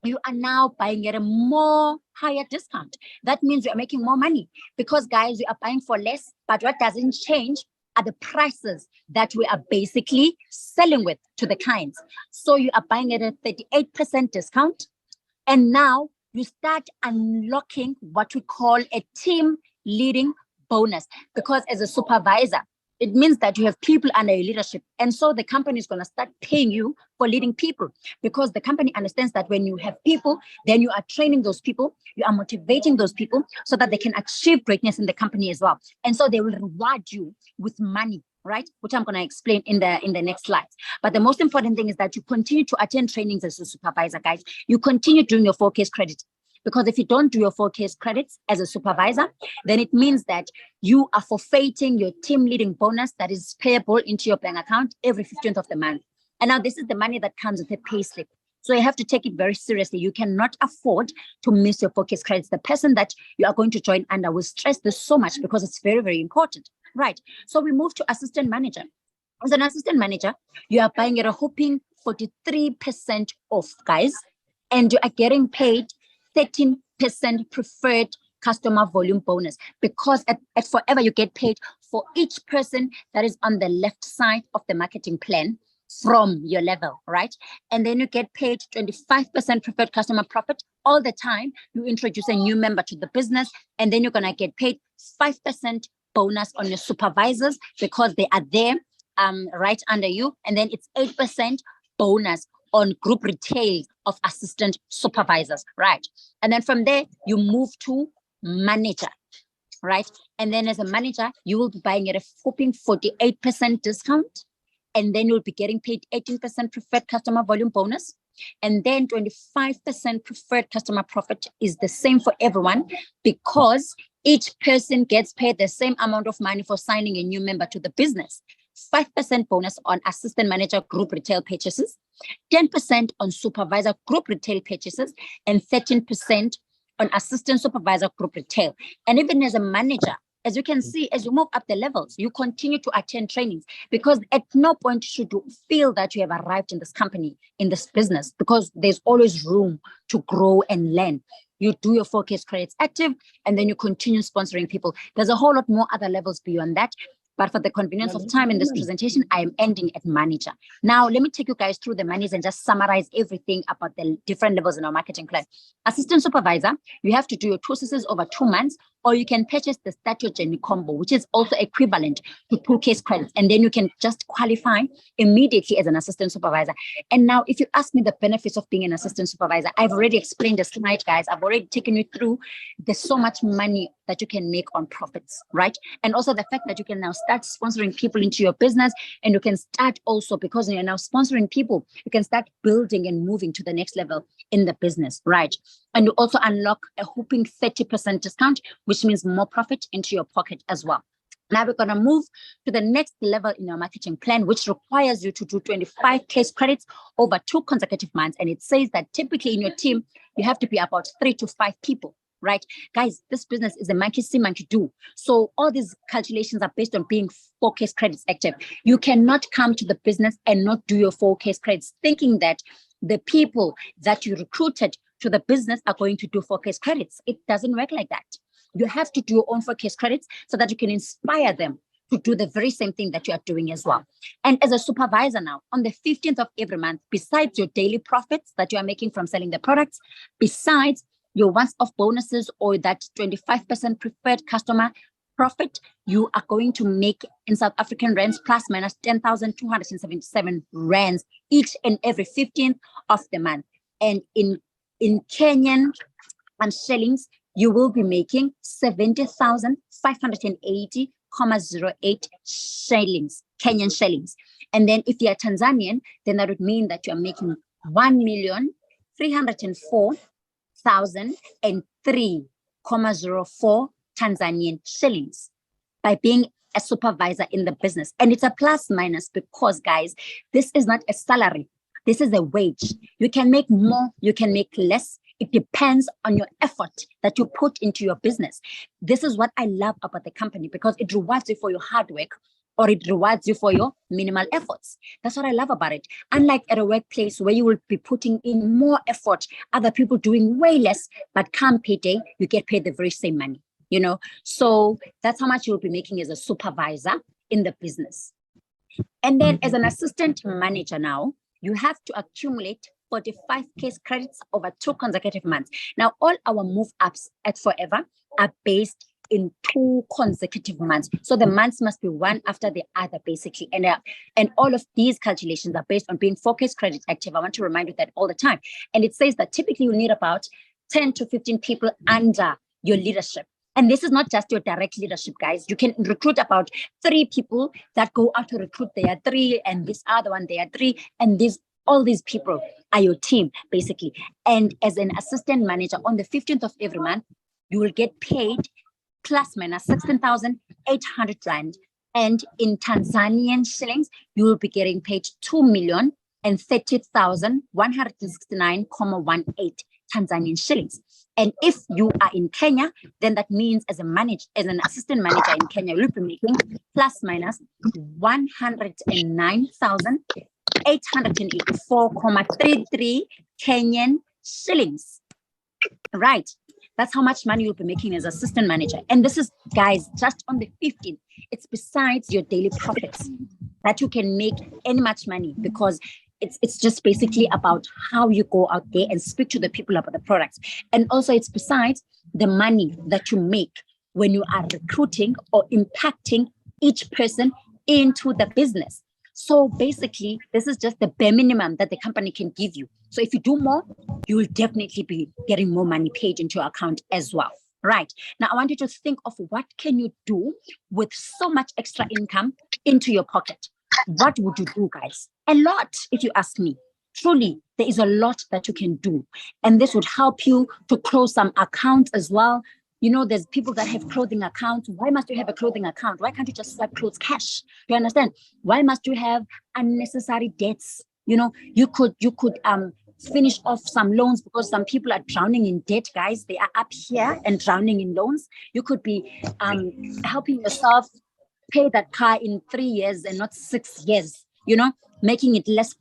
you are now buying at a more higher discount. That means you are making more money because, guys, you are buying for less, but what doesn't change are the prices that we are basically selling with to the clients. So you are buying at a 38% discount. And now you start unlocking what we call a team leading bonus, because as a supervisor, it means that you have people under your leadership. And so the company is going to start paying you for leading people, because the company understands that when you have people, then you are training those people, you are motivating those people so that they can achieve greatness in the company as well. And so they will reward you with money, right? Which I'm going to explain in the next slides. But the most important thing is that you continue to attend trainings as a supervisor, guys. You continue doing your 4K credit. Because if you don't do your 4K credits as a supervisor, then it means that you are forfeiting your team leading bonus that is payable into your bank account every 15th of the month. And now this is the money that comes with a pay slip. So you have to take it very seriously. You cannot afford to miss your 4K credits. The person that you are going to join under will stress this so much because it's very, very important. Right. So we move to assistant manager. As an assistant manager, you are buying at a whopping 43% off, guys, and you are getting paid 13% preferred customer volume bonus, because at Forever you get paid for each person that is on the left side of the marketing plan from your level, right? And then you get paid 25% preferred customer profit all the time you introduce a new member to the business, and then you're going to get paid 5% bonus on your supervisors because they are there right under you, and then it's 8% bonus on group retail of assistant supervisors, right? And then from there, you move to manager, right? And then as a manager, you will be buying at a whopping 48% discount. And then you'll be getting paid 18% preferred customer volume bonus. And then 25% preferred customer profit is the same for everyone, because each person gets paid the same amount of money for signing a new member to the business. 5% bonus on assistant manager group retail purchases, 10% on supervisor group retail purchases, and 13% on assistant supervisor group retail. And even as a manager, as you can see, as you move up the levels, you continue to attend trainings, because at no point should you feel that you have arrived in this company, in this business, because there's always room to grow and learn. You do your 4K credits active, and then you continue sponsoring people. There's a whole lot more other levels beyond that. But for the convenience of time in this presentation, I am ending at manager. Now, let me take you guys through the monies and just summarize everything about the different levels in our marketing plan. Assistant supervisor, you have to do your 2 CCs over 2 months, or you can purchase the Start Your Journey combo, which is also equivalent to 2 case credits. And then you can just qualify immediately as an assistant supervisor. And now, if you ask me the benefits of being an assistant supervisor, I've already explained the slide, guys. I've already taken you through. There's so much money that you can make on profits, right? And also the fact that you can now start sponsoring people into your business, and you can start also, because you're now sponsoring people, you can start building and moving to the next level in the business, right? And you also unlock a whopping 30% discount, which means more profit into your pocket as well. Now we're going to move to the next level in our marketing plan, which requires you to do 25 case credits over 2 consecutive months. And it says that typically in your team, you have to be about 3 to 5 people, right? Guys, this business is a monkey see, monkey do. So all these calculations are based on being 4K credits active. You cannot come to the business and not do your 4K credits, thinking that the people that you recruited to the business are going to do 4K credits. It doesn't work like that. You have to do your own 4K credits so that you can inspire them to do the very same thing that you are doing as well. And as a supervisor now, on the 15th of every month, besides your daily profits that you are making from selling the products, besides your once-off bonuses or that 25% preferred customer profit, you are going to make in South African rands plus minus 10,277 rands each and every 15th of the month. And in Kenyan shillings, you will be making 70,580.08 shillings, Kenyan shillings. And then if you are Tanzanian, then that would mean that you are making 1,304,003.04 Tanzanian shillings by being a supervisor in the business. And it's a plus minus because, guys, this is not a salary. This is a wage. You can make more, you can make less. It depends on your effort that you put into your business. This is what I love about the company because it rewards you for your hard work or it rewards you for your minimal efforts. That's what I love about it. Unlike at a workplace where you will be putting in more effort, other people doing way less, but come payday, you get paid the very same money, you know? So that's how much you'll be making as a supervisor in the business. And then as an assistant manager now, you have to accumulate 45 case credits over 2 consecutive months. Now, all our move ups at Forever are based in 2 consecutive months. So the months must be one after the other, basically. And all of these calculations are based on being 4 case credit active. I want to remind you that all the time. And it says that typically you need about 10 to 15 people under your leadership. And this is not just your direct leadership, guys. You can recruit about 3 people that go out to recruit. They are 3, and this other one, they are 3, and all these people are your team, basically. And as an assistant manager, on the 15th of every month, you will get paid plus minus 16,800 rand. And in Tanzanian shillings, you will be getting paid 2,030,169.18 Tanzanian shillings. And if you are in Kenya, then that means as an assistant manager in Kenya, you'll be making plus minus 109,884.33 Kenyan shillings. Right. That's how much money you'll be making as assistant manager. And this is, guys, just on the 15th. It's besides your daily profits that you can make any much money because it's just basically about how you go out there and speak to the people about the products. And also it's besides the money that you make when you are recruiting or impacting each person into the business. So basically, this is just the bare minimum that the company can give you. So if you do more, you will definitely be getting more money paid into your account as well. Right. Now, I want you to think of what can you do with so much extra income into your pocket. What would you do, guys? A lot, if you ask me. Truly, there is a lot that you can do. And this would help you to close some accounts as well. You know, there's people that have clothing accounts. Why must you have a clothing account? Why can't you just swipe clothes cash? Do you understand? Why must you have unnecessary debts? You know, you could finish off some loans because some people are drowning in debt, guys. They are up here and drowning in loans. You could be helping yourself pay that car in 3 years and not 6 years, you know, making it less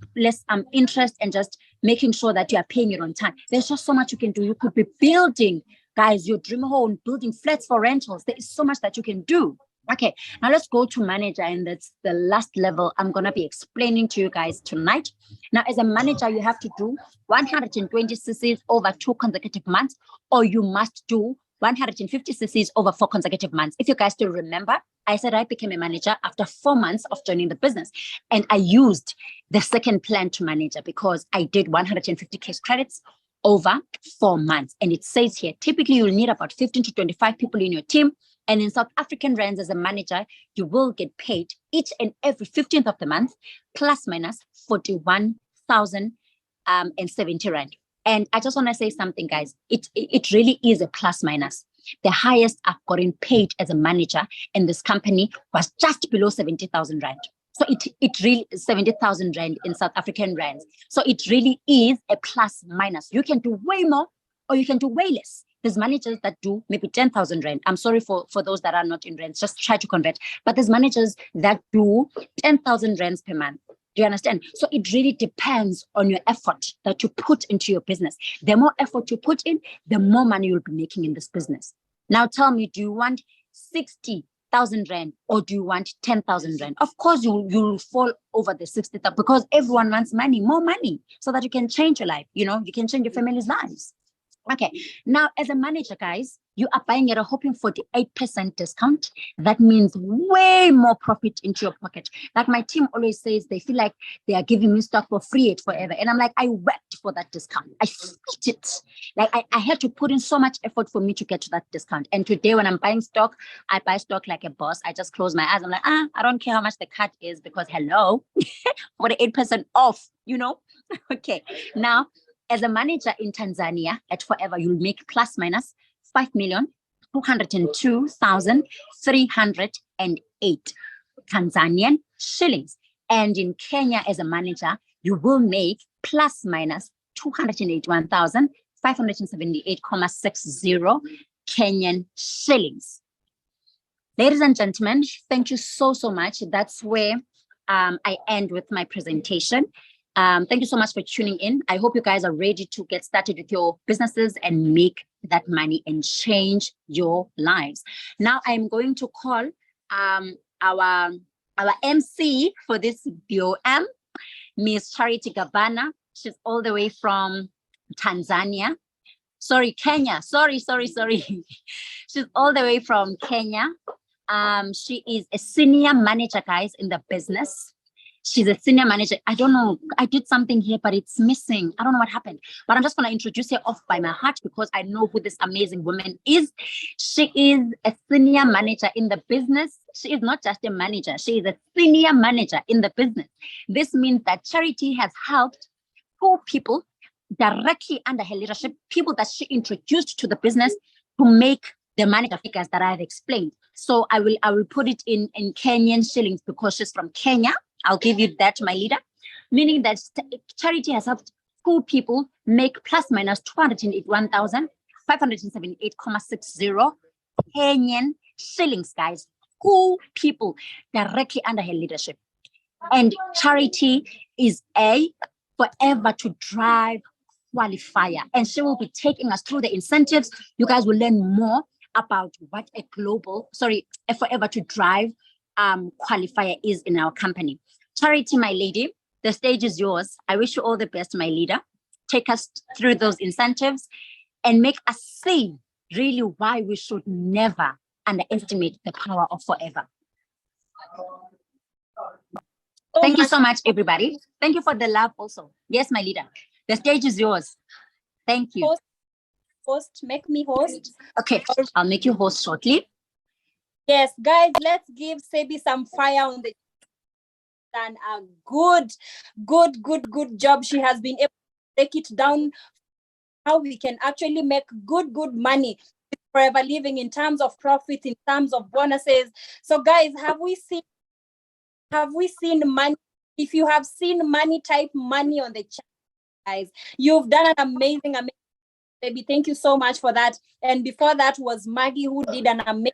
interest and just making sure that you are paying it on time. There's just so much you can do. You could be building, guys, your dream home, building flats for rentals. There is so much that you can do. Okay, now let's go to manager, and that's the last level I'm going to be explaining to you guys tonight. Now, as a manager, you have to do 120 cc's over 2 consecutive months, or you must do 150 cc's over 4 consecutive months. If you guys still remember, I said I became a manager after 4 months of joining the business, and I used the second plan to manager because I did 150 case credits over 4 months. And it says here, typically you'll need about 15 to 25 people in your team. And in South African rands, as a manager, you will get paid each and every 15th of the month, plus minus 41,070 rand. And I just want to say something, guys. It really is a plus minus. The highest I've gotten paid as a manager in this company was just below 70,000 rand. So it really 70,000 rand in South African rands. So it really is a plus minus. You can do way more or you can do way less. There's managers that do maybe 10,000 rand. I'm sorry for those that are not in rent, just try to convert. But there's managers that do 10,000 rands per month. Do you understand? So it really depends on your effort that you put into your business. The more effort you put in, the more money you'll be making in this business. Now tell me, do you want 60,000 rand or do you want 10,000 rand? Of course, you'll fall over the 60,000 because everyone wants money, more money, so that you can change your life. You can change your family's lives. Okay, now as a manager, guys, you are buying at a whopping 48% discount. That means way more profit into your pocket. Like my team always says, they feel like they are giving me stock for free it forever. And I'm like, I worked for that discount. I fought it. Like I had to put in so much effort for me to get to that discount. And today when I'm buying stock, I buy stock like a boss. I just close my eyes. I'm like, I don't care how much the cut is because hello, 48% off, Okay, now, as a manager in Tanzania at Forever, you'll make plus minus 5,202,308 Tanzanian shillings. And in Kenya, as a manager, you will make plus minus 281,578.60 Kenyan shillings. Ladies and gentlemen, thank you so much. That's where I end with my presentation. Thank you so much for tuning in. I hope you guys are ready to get started with your businesses and make that money and change your lives. Now I'm going to call our MC for this BOM, Miss Charity Gavana. She's all the way from Tanzania. Sorry, Kenya. Sorry. She's all the way from Kenya. She is a senior manager, guys, in the business. She's a senior manager. I don't know. I did something here, but it's missing. I don't know what happened. But I'm just going to introduce her off by my heart because I know who this amazing woman is. She is a senior manager in the business. She is not just a manager. She is a senior manager in the business. This means that Charity has helped 4 people directly under her leadership, people that she introduced to the business to make the manager figures that I've explained. So I will put it in Kenyan shillings because she's from Kenya. I'll give you that, my leader, meaning that Charity has helped 2 people make plus minus 281,578.60 Kenyan shillings, guys. 2 people directly under her leadership. And Charity is a Forever to Drive qualifier, and she will be taking us through the incentives. You guys will learn more about what a Forever to Drive qualifier is in our company. Charity, my lady, the stage is yours. I wish you all the best, my leader. Take us through those incentives and make us see really why we should never underestimate the power of Forever. Thank you so much, everybody. Thank you for the love also. Yes, my leader. The stage is yours. Thank you. Host, make me host. Okay, I'll make you host shortly. Yes, guys, let's give Sebi some fire on the and a good job. She has been able to break it down how we can actually make good money with Forever Living in terms of profit, in terms of bonuses. So guys, have we seen money? If you have seen money, type money on the chat, guys. You've done an amazing baby. Thank you so much for that. And before that was Maggie, who did an amazing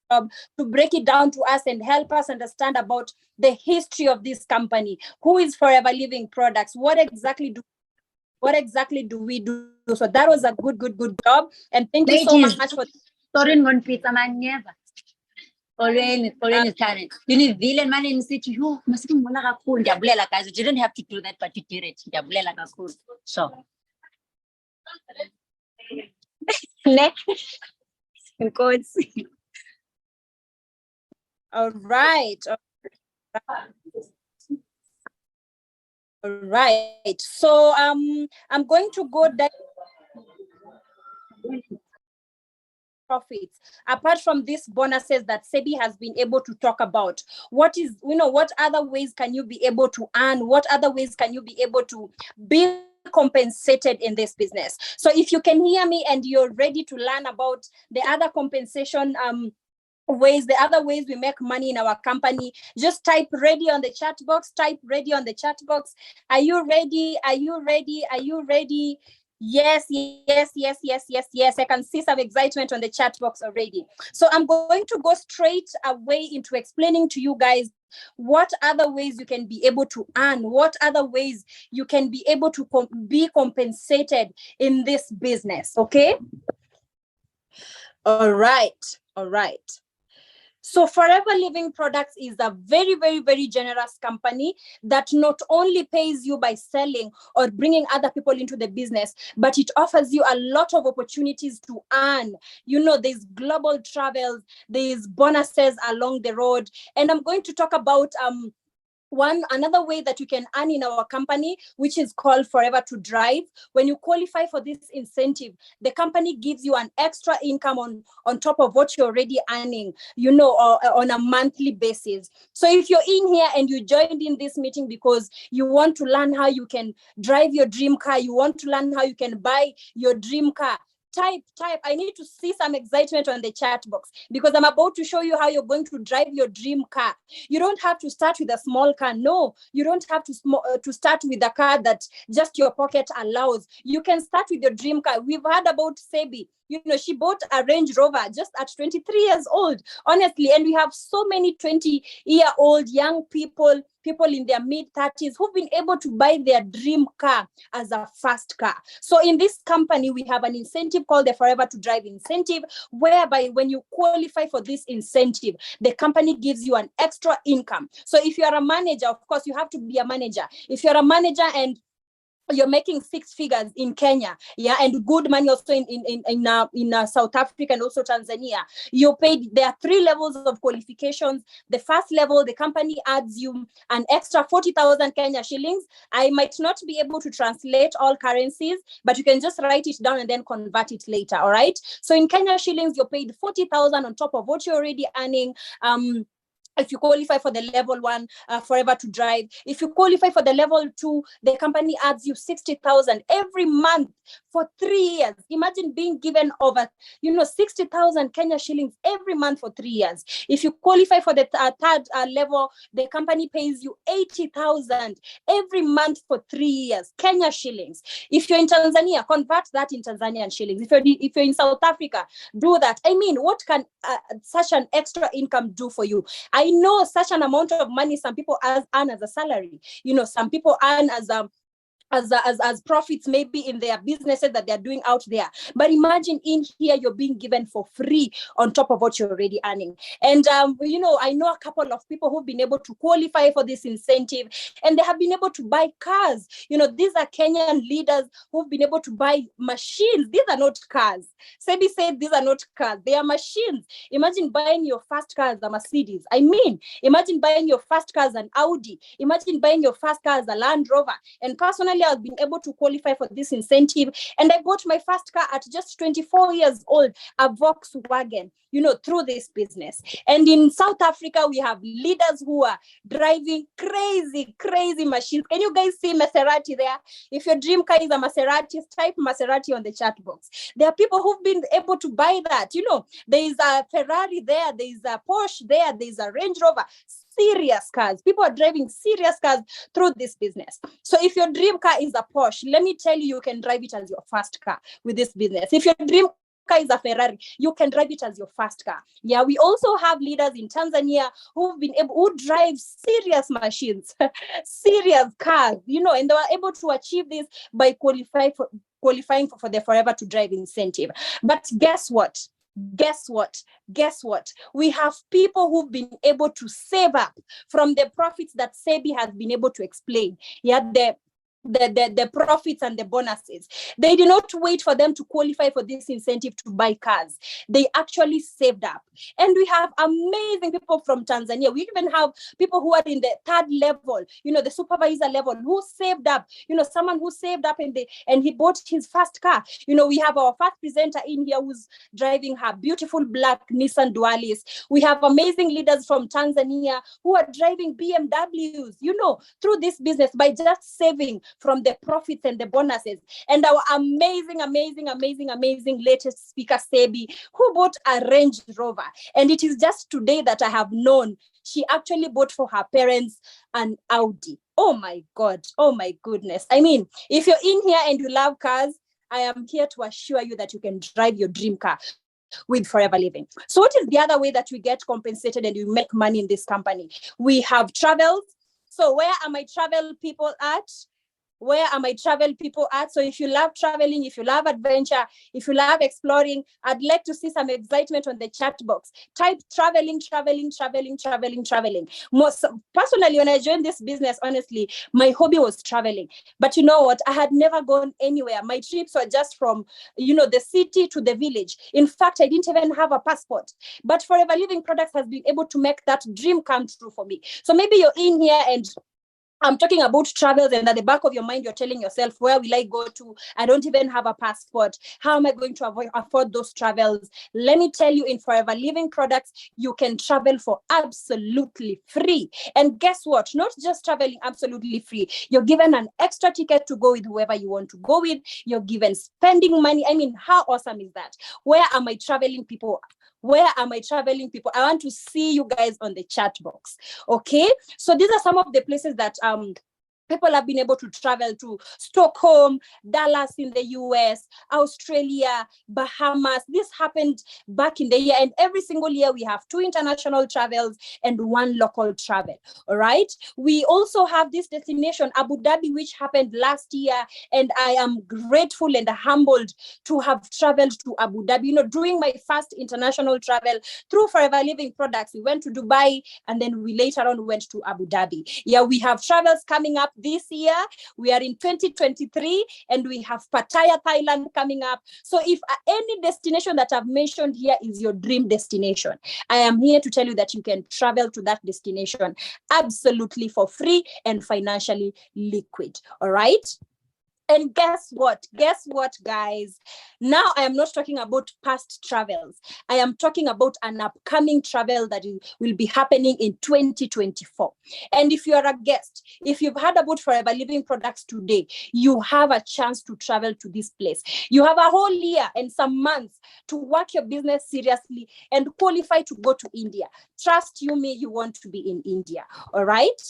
job to break it down to us and help us understand about the history of this company. Who is Forever Living Products? What exactly do we do? So that was a good job. And thank you so much for one pizza man never. Foreign is talent. You need villain man in city. You must be cool. Guys, you didn't have to do that, but you did it. Cool. So next. All right. So I'm going to go down profits. Apart from these bonuses that Sebi has been able to talk about, what other ways can you be able to earn? What other ways can you be able to be compensated in this business? So if you can hear me and you're ready to learn about the other compensation ways, the other ways we make money in our company, just type ready on the chat box. Are you ready? Yes, yes, yes, yes, yes, yes. I can see some excitement on the chat box already. So I'm going to go straight away into explaining to you guys what other ways you can be able to earn, what other ways you can be able to be compensated in this business. Okay. All right. All right. So Forever Living Products is a very, very, very generous company that not only pays you by selling or bringing other people into the business, but it offers you a lot of opportunities to earn. You know, there's global travels, there's bonuses along the road. And I'm going to talk about another way that you can earn in our company, which is called Forever to Drive. When you qualify for this incentive, the company gives you an extra income on top of what you're already earning, you know, on a monthly basis. So if you're in here and you joined in this meeting because you want to learn how you can drive your dream car, you want to learn how you can buy your dream car, type. I need to see some excitement on the chat box, because I'm about to show you how you're going to drive your dream car. You don't have to start with a small car. No, you don't have to start with a car that just your pocket allows. You can start with your dream car. We've heard about Sebi. You know, she bought a Range Rover just at 23 years old, honestly. And we have so many 20-year-old young people in their mid-30s who've been able to buy their dream car as a first car. So in this company, we have an incentive called the Forever to Drive incentive, whereby when you qualify for this incentive, the company gives you an extra income. So if you are a manager, of course, you have to be a manager. If you're a manager and you're making six figures in Kenya, yeah, and good money also in South Africa and also Tanzania, you're paid. There are 3 levels of qualifications. The first level, the company adds you an extra 40,000 Kenya shillings. I might not be able to translate all currencies, but you can just write it down and then convert it later. All right. So in Kenya shillings, you're paid 40,000 on top of what you're already earning. If you qualify for the level 1, Forever to Drive. If you qualify for the level 2, the company adds you 60,000 every month for 3 years. Imagine being given over, 60,000 Kenya shillings every month for 3 years. If you qualify for the third level, the company pays you 80,000 every month for 3 years, Kenya shillings. If you're in Tanzania, convert that in Tanzanian shillings. If you're in South Africa, do that. I mean, what can such an extra income do for you? I know such an amount of money some people earn as a salary. Some people earn as profits maybe in their businesses that they're doing out there. But imagine in here you're being given for free on top of what you're already earning. And I know a couple of people who've been able to qualify for this incentive, and they have been able to buy cars. These are Kenyan leaders who've been able to buy machines. These are not cars. Sebi said these are not cars, they are machines. Imagine buying your first car as a Mercedes. I mean, imagine buying your first car as an Audi. Imagine buying your first car as a Land Rover. And personally, I've been able to qualify for this incentive, and I bought my first car at just 24 years old, a Volkswagen, through this business. And in South Africa, we have leaders who are driving crazy machines. Can you guys see Maserati there? If your dream car is a Maserati, type Maserati on the chat box. There are people who've been able to buy that. There is a Ferrari there, there is a Porsche there, there is a Range Rover. Serious cars. People are driving serious cars through this business. So if your dream car is a Porsche, let me tell you, you can drive it as your first car with this business. If your dream car is a Ferrari, you can drive it as your first car. Yeah, we also have leaders in Tanzania who drive serious machines, serious cars, and they were able to achieve this by qualifying for the Forever to Drive incentive. But guess what? We have people who've been able to save up from the profits that Sebi has been able to explain. Yeah, the profits and the bonuses. They did not wait for them to qualify for this incentive to buy cars. They actually saved up. And we have amazing people from Tanzania. We even have people who are in the third level, the supervisor level, who saved up, someone who saved up and he bought his first car. We have our first presenter in here who's driving her beautiful black Nissan Dualis. We have amazing leaders from Tanzania who are driving BMWs, through this business by just saving from the profits and the bonuses. And our amazing latest speaker, Sebi, who bought a Range Rover. And it is just today that I have known she actually bought for her parents an Audi. Oh my God. Oh my goodness. I mean, if you're in here and you love cars, I am here to assure you that you can drive your dream car with Forever Living. So what is the other way that we get compensated and we make money in this company? We have travels. So where are my travel people at? Where are my travel people at? So if you love traveling, if you love adventure, if you love exploring, I'd like to see some excitement on the chat box. Type traveling, traveling, traveling, traveling, traveling. Most personally, when I joined this business, honestly, my hobby was traveling. But you know what? I had never gone anywhere. My trips were just from, the city to the village. In fact, I didn't even have a passport. But Forever Living Products has been able to make that dream come true for me. So maybe you're in here and I'm talking about travels, and at the back of your mind, you're telling yourself, where will I go to? I don't even have a passport. How am I going to afford those travels? Let me tell you, in Forever Living Products, you can travel for absolutely free. And guess what? Not just traveling absolutely free. You're given an extra ticket to go with whoever you want to go with. You're given spending money. I mean, how awesome is that? Where are my traveling people? Where are my traveling people? I want to see you guys on the chat box. Okay, so these are some of the places that people have been able to travel to: Stockholm, Dallas in the US, Australia, Bahamas. This happened back in the year, and every single year we have 2 international travels and 1 local travel. All right. We also have this destination, Abu Dhabi, which happened last year, and I am grateful and humbled to have traveled to Abu Dhabi. During my first international travel through Forever Living Products, we went to Dubai, and then we later on went to Abu Dhabi. Yeah, we have travels coming up this year. We are in 2023, and we have Pattaya, Thailand coming up. So if any destination that I've mentioned here is your dream destination, I am here to tell you that you can travel to that destination absolutely for free and financially liquid. All right. And guess what? Guess what, guys? Now I am not talking about past travels. I am talking about an upcoming travel that will be happening in 2024. And if you are a guest, if you've heard about Forever Living Products today, you have a chance to travel to this place. You have a whole year and some months to work your business seriously and qualify to go to India. Trust you me, you want to be in India. All right.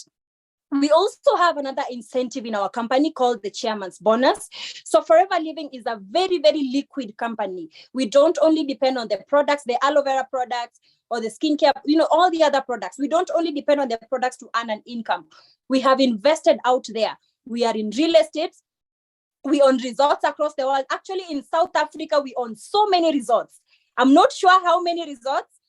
We also have another incentive in our company called the Chairman's Bonus. So Forever Living is a very, very liquid company. We don't only depend on the products, the aloe vera products or the skincare, all the other products. We don't only depend on the products to earn an income. We have invested out there. We are in real estate. We own resorts across the world. Actually, in South Africa, we own so many resorts. I'm not sure how many resorts,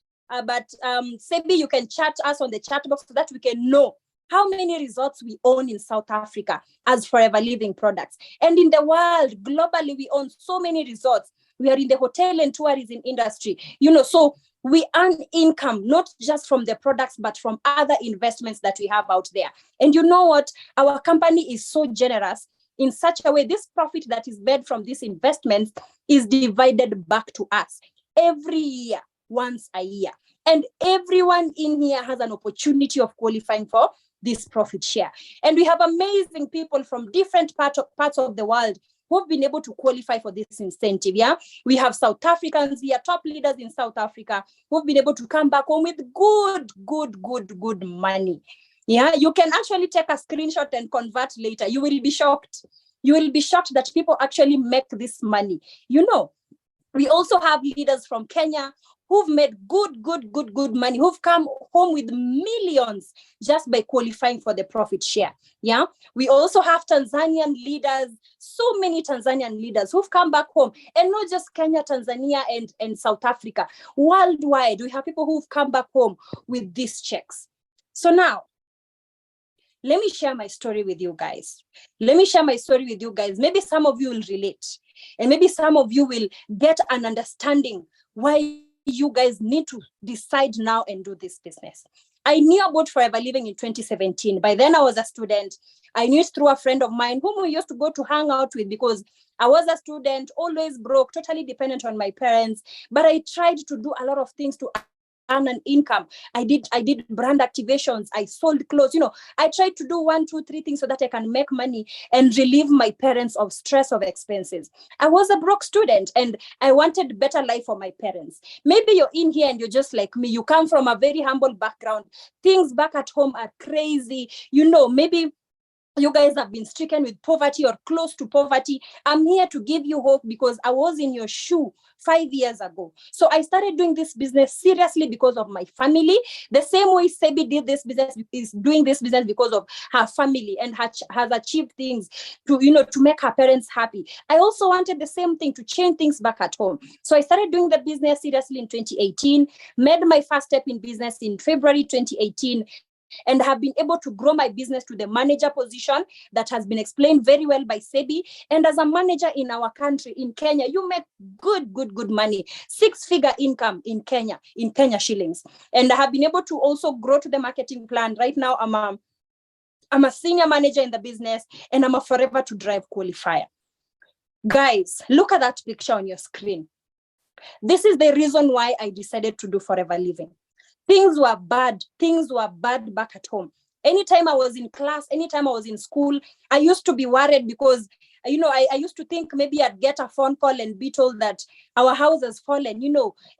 but Sebi, you can chat us on the chat box so that we can know how many resorts we own in South Africa as Forever Living Products. And in the world, globally, we own so many resorts. We are in the hotel and tourism industry, so we earn income, not just from the products, but from other investments that we have out there. And you know what? Our company is so generous in such a way, this profit that is made from these investments is divided back to us every year, once a year. And everyone in here has an opportunity of qualifying for this profit share. And we have amazing people from different parts of the world who've been able to qualify for this incentive. Yeah, we have South Africans here, top leaders in South Africa, who've been able to come back home with good money. Yeah, you can actually take a screenshot and convert later. You will be shocked. You will be shocked that people actually make this money. We also have leaders from Kenya who've made good money, who've come home with millions just by qualifying for the profit share. Yeah. We also have Tanzanian leaders, so many Tanzanian leaders who've come back home, and not just Kenya, Tanzania, and South Africa. Worldwide, we have people who've come back home with these checks. So now, let me share my story with you guys. Maybe some of you will relate, and maybe some of you will get an understanding why you guys need to decide now and do this business. I knew about Forever Living in 2017. By then I was a student. I knew it through a friend of mine whom we used to go to hang out with because I was a student, always broke, totally dependent on my parents. But I tried to do a lot of things to earn an income. I did brand activations. I sold clothes. I tried to do 1, 2, 3 things so that I can make money and relieve my parents of stress of expenses. I was a broke student and I wanted better life for my parents. Maybe you're in here and you're just like me. You come from a very humble background. Things back at home are crazy. Maybe you guys have been stricken with poverty or close to poverty. I'm here to give you hope because I was in your shoe 5 years ago. So I started doing this business seriously because of my family. The same way Sebi did this business, is doing this business because of her family and has achieved things to, to make her parents happy. I also wanted the same thing, to change things back at home. So I started doing the business seriously in 2018, made my first step in business in February 2018, and have been able to grow my business to the manager position that has been explained very well by Sebi. And as a manager in our country, in Kenya, you make good money, 6-figure income in Kenya shillings. And I have been able to also grow to the marketing plan. Right now, I'm a senior manager in the business, and I'm a forever to drive qualifier. Guys, look at that picture on your screen. This is the reason why I decided to do Forever Living. Things were bad back at home. Anytime I was in class, anytime I was in school, I used to be worried because, I used to think maybe I'd get a phone call and be told that our house has fallen,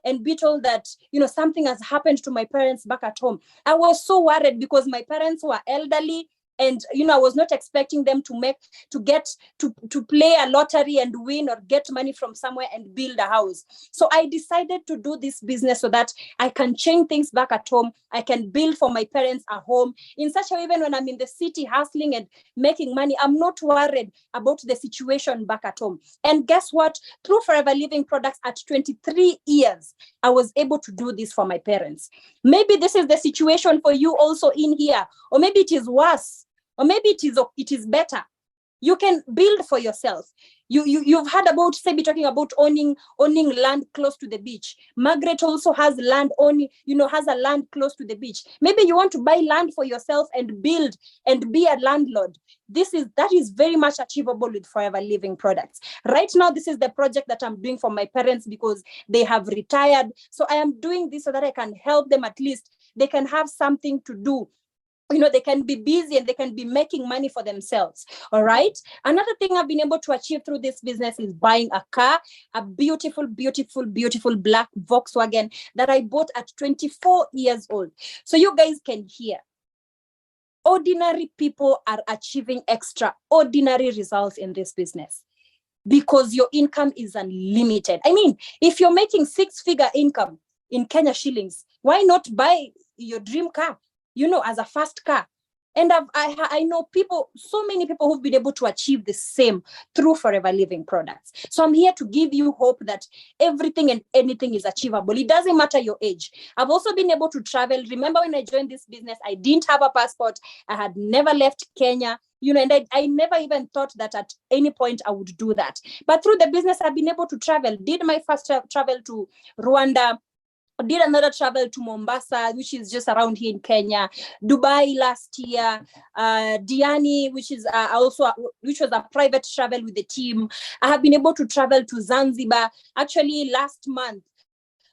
and be told that, something has happened to my parents back at home. I was so worried because my parents were elderly. And, I was not expecting them to play a lottery and win or get money from somewhere and build a house. So I decided to do this business so that I can change things back at home. I can build for my parents a home in such a way, even when I'm in the city hustling and making money, I'm not worried about the situation back at home. And guess what? Through Forever Living products at 23 years, I was able to do this for my parents. Maybe this is the situation for you also in here, or maybe it is worse. Or maybe it is better. You can build for yourself. You've heard about Sebi talking about owning land close to the beach. Margaret also has land has a land close to the beach. Maybe you want to buy land for yourself and build and be a landlord. That is very much achievable with Forever Living products. Right now, this is the project that I'm doing for my parents because they have retired. So I am doing this so that I can help them. At least they can have something to do. They can be busy and they can be making money for themselves. All right. Another thing I've been able to achieve through this business is buying a car, a beautiful black Volkswagen that I bought at 24 years old. So you guys can hear. Ordinary people are achieving extraordinary results in this business because your income is unlimited. I mean, if you're making 6-figure income in Kenya shillings, why not buy your dream car? As a first car. And I know so many people who've been able to achieve the same through Forever Living products. So I'm here to give you hope that everything and anything is achievable. It doesn't matter your age. I've also been able to travel. Remember when I joined this business, I didn't have a passport. I had never left Kenya. And I never even thought that at any point I would do that. But through the business, I've been able to travel. Did my first travel to Rwanda, did another travel to Mombasa, which is just around here in Kenya, Dubai last year, Diani, which was a private travel with the team. I have been able to travel to Zanzibar. Actually, last month,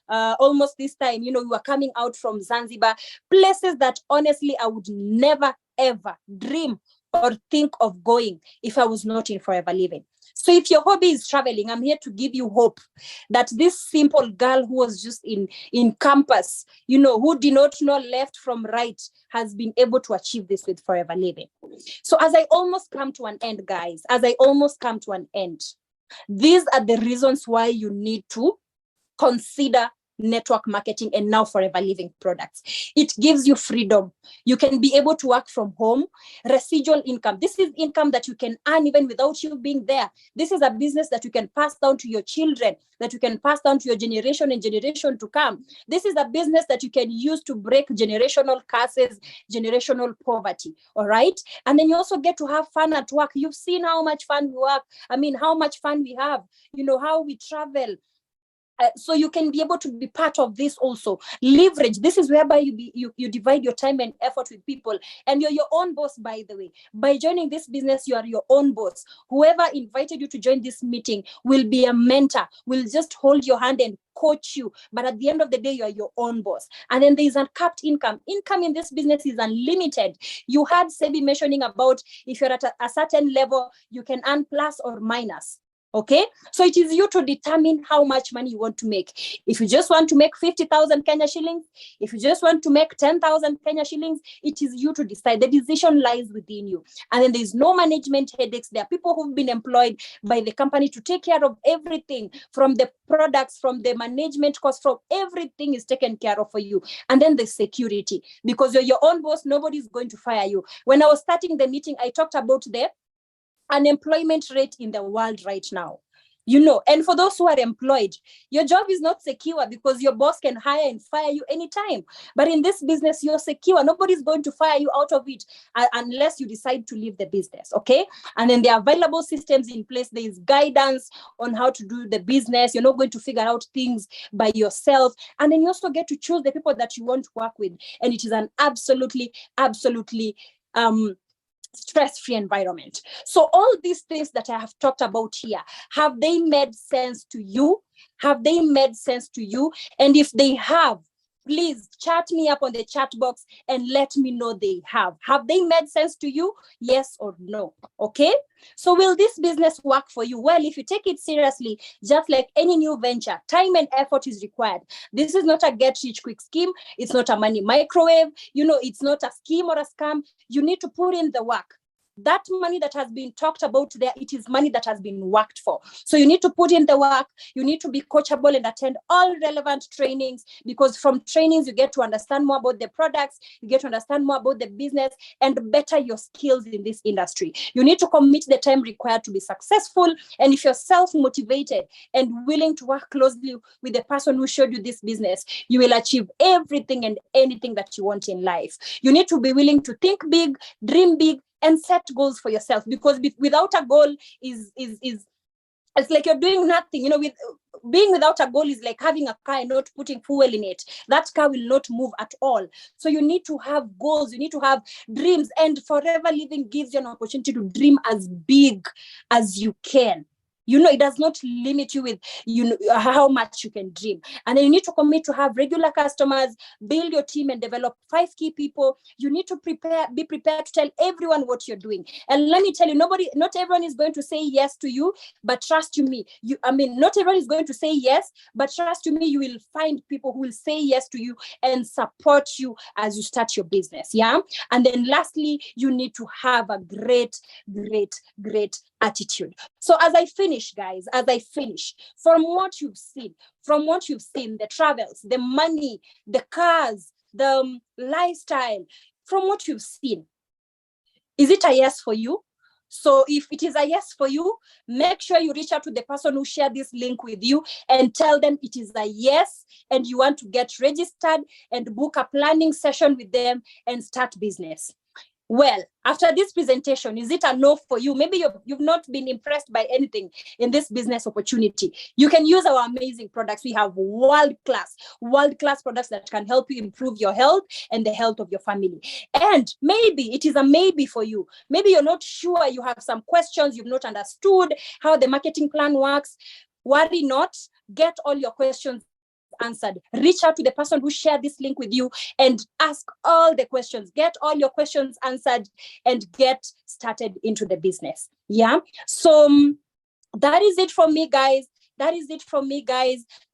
almost this time, we were coming out from Zanzibar, places that honestly I would never, ever dream or think of going if I was not in Forever Living. So if your hobby is traveling, I'm here to give you hope that this simple girl who was just in campus, who did not know left from right, has been able to achieve this with Forever Living. So as I almost come to an end, guys, these are the reasons why you need to consider network marketing and now Forever Living products. It gives you freedom. You can be able to work from home. Residual income. This is income that you can earn even without you being there. This is a business that you can pass down to your children, that you can pass down to your generation and generation to come. This is a business that you can use to break generational curses, generational poverty. All right. And then you also get to have fun at work. You've seen how much fun we work. How much fun we have, how we travel. So you can be able to be part of this also. Leverage. This is whereby you divide your time and effort with people, and you're your own boss, by the way. By joining this business, you are your own boss. Whoever invited you to join this meeting will be a mentor, will just hold your hand and coach you. But at the end of the day, you are your own boss. And then there's uncapped income. Income in this business is unlimited. You heard Sebi mentioning about if you're at a certain level, you can earn plus or minus. Okay, so it is you to determine how much money you want to make. If you just want to make 50,000 Kenya shillings, if you just want to make 10,000 Kenya shillings, it is you to decide. The decision lies within you. And then there's no management headaches. There are people who've been employed by the company to take care of everything, from the products, from the management costs, from everything is taken care of for you. And then the security, because you're your own boss, nobody's going to fire you. When I was starting the meeting, I talked about the unemployment rate in the world right now. And for those who are employed, your job is not secure because your boss can hire and fire you anytime. But in this business, you're secure. Nobody's going to fire you out of it unless you decide to leave the business, okay? And then there are available systems in place. There is guidance on how to do the business. You're not going to figure out things by yourself. And then you also get to choose the people that you want to work with. And it is an absolutely stress-free environment. So all these things that I have talked about here, have they made sense to you? Have they made sense to you? And if they have, please chat me up on the chat box and let me know they have. Have they made sense to you? Yes or no? Okay. So will this business work for you? Well, if you take it seriously, just like any new venture, time and effort is required. This is not a get rich quick scheme. It's not a money microwave. It's not a scheme or a scam. You need to put in the work. That money that has been talked about there, it is money that has been worked for. So you need to put in the work. You need to be coachable and attend all relevant trainings, because from trainings, you get to understand more about the products, you get to understand more about the business and better your skills in this industry. You need to commit the time required to be successful. And if you're self-motivated and willing to work closely with the person who showed you this business, you will achieve everything and anything that you want in life. You need to be willing to think big, dream big, and set goals for yourself, because without a goal is it's like you're doing nothing. With being without a goal is like having a car and not putting fuel in it. That car will not move at all. So you need to have goals, you need to have dreams, and Forever Living gives you an opportunity to dream as big as you can. It does not limit you with how much you can dream. And then you need to commit to have regular customers, build your team and develop 5 key people. You need to be prepared to tell everyone what you're doing. And let me tell you, not everyone is going to say yes to you, but trust me, not everyone is going to say yes, but trust me, you will find people who will say yes to you and support you as you start your business. Yeah. And then lastly, you need to have a great attitude. So as I finish, guys, from what you've seen, the travels, the money, the cars, the lifestyle, from what you've seen, is it a yes for you? So if it is a yes for you, make sure you reach out to the person who shared this link with you and tell them it is a yes and you want to get registered and book a planning session with them and start business. Well, after this presentation, is it a no for you? Maybe you've not been impressed by anything in this business opportunity. You can use our amazing products. We have world-class products that can help you improve your health and the health of your family. And maybe it is a maybe for you. Maybe you're not sure, you have some questions, you've not understood how the marketing plan works. Worry not, get all your questions answered. Reach out to the person who shared this link with you and ask all the questions. Get all your questions answered and get started into the business. Yeah. So that is it from me, guys.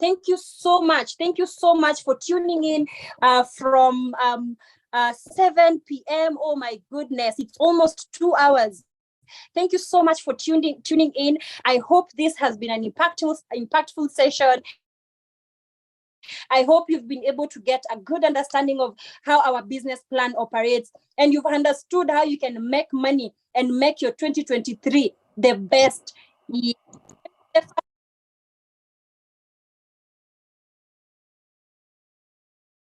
Thank you so much. For tuning in from 7 p.m. Oh my goodness, it's almost 2 hours. Thank you so much for tuning in. I hope this has been an impactful session. I hope you've been able to get a good understanding of how our business plan operates, and you've understood how you can make money and make your 2023 the best year.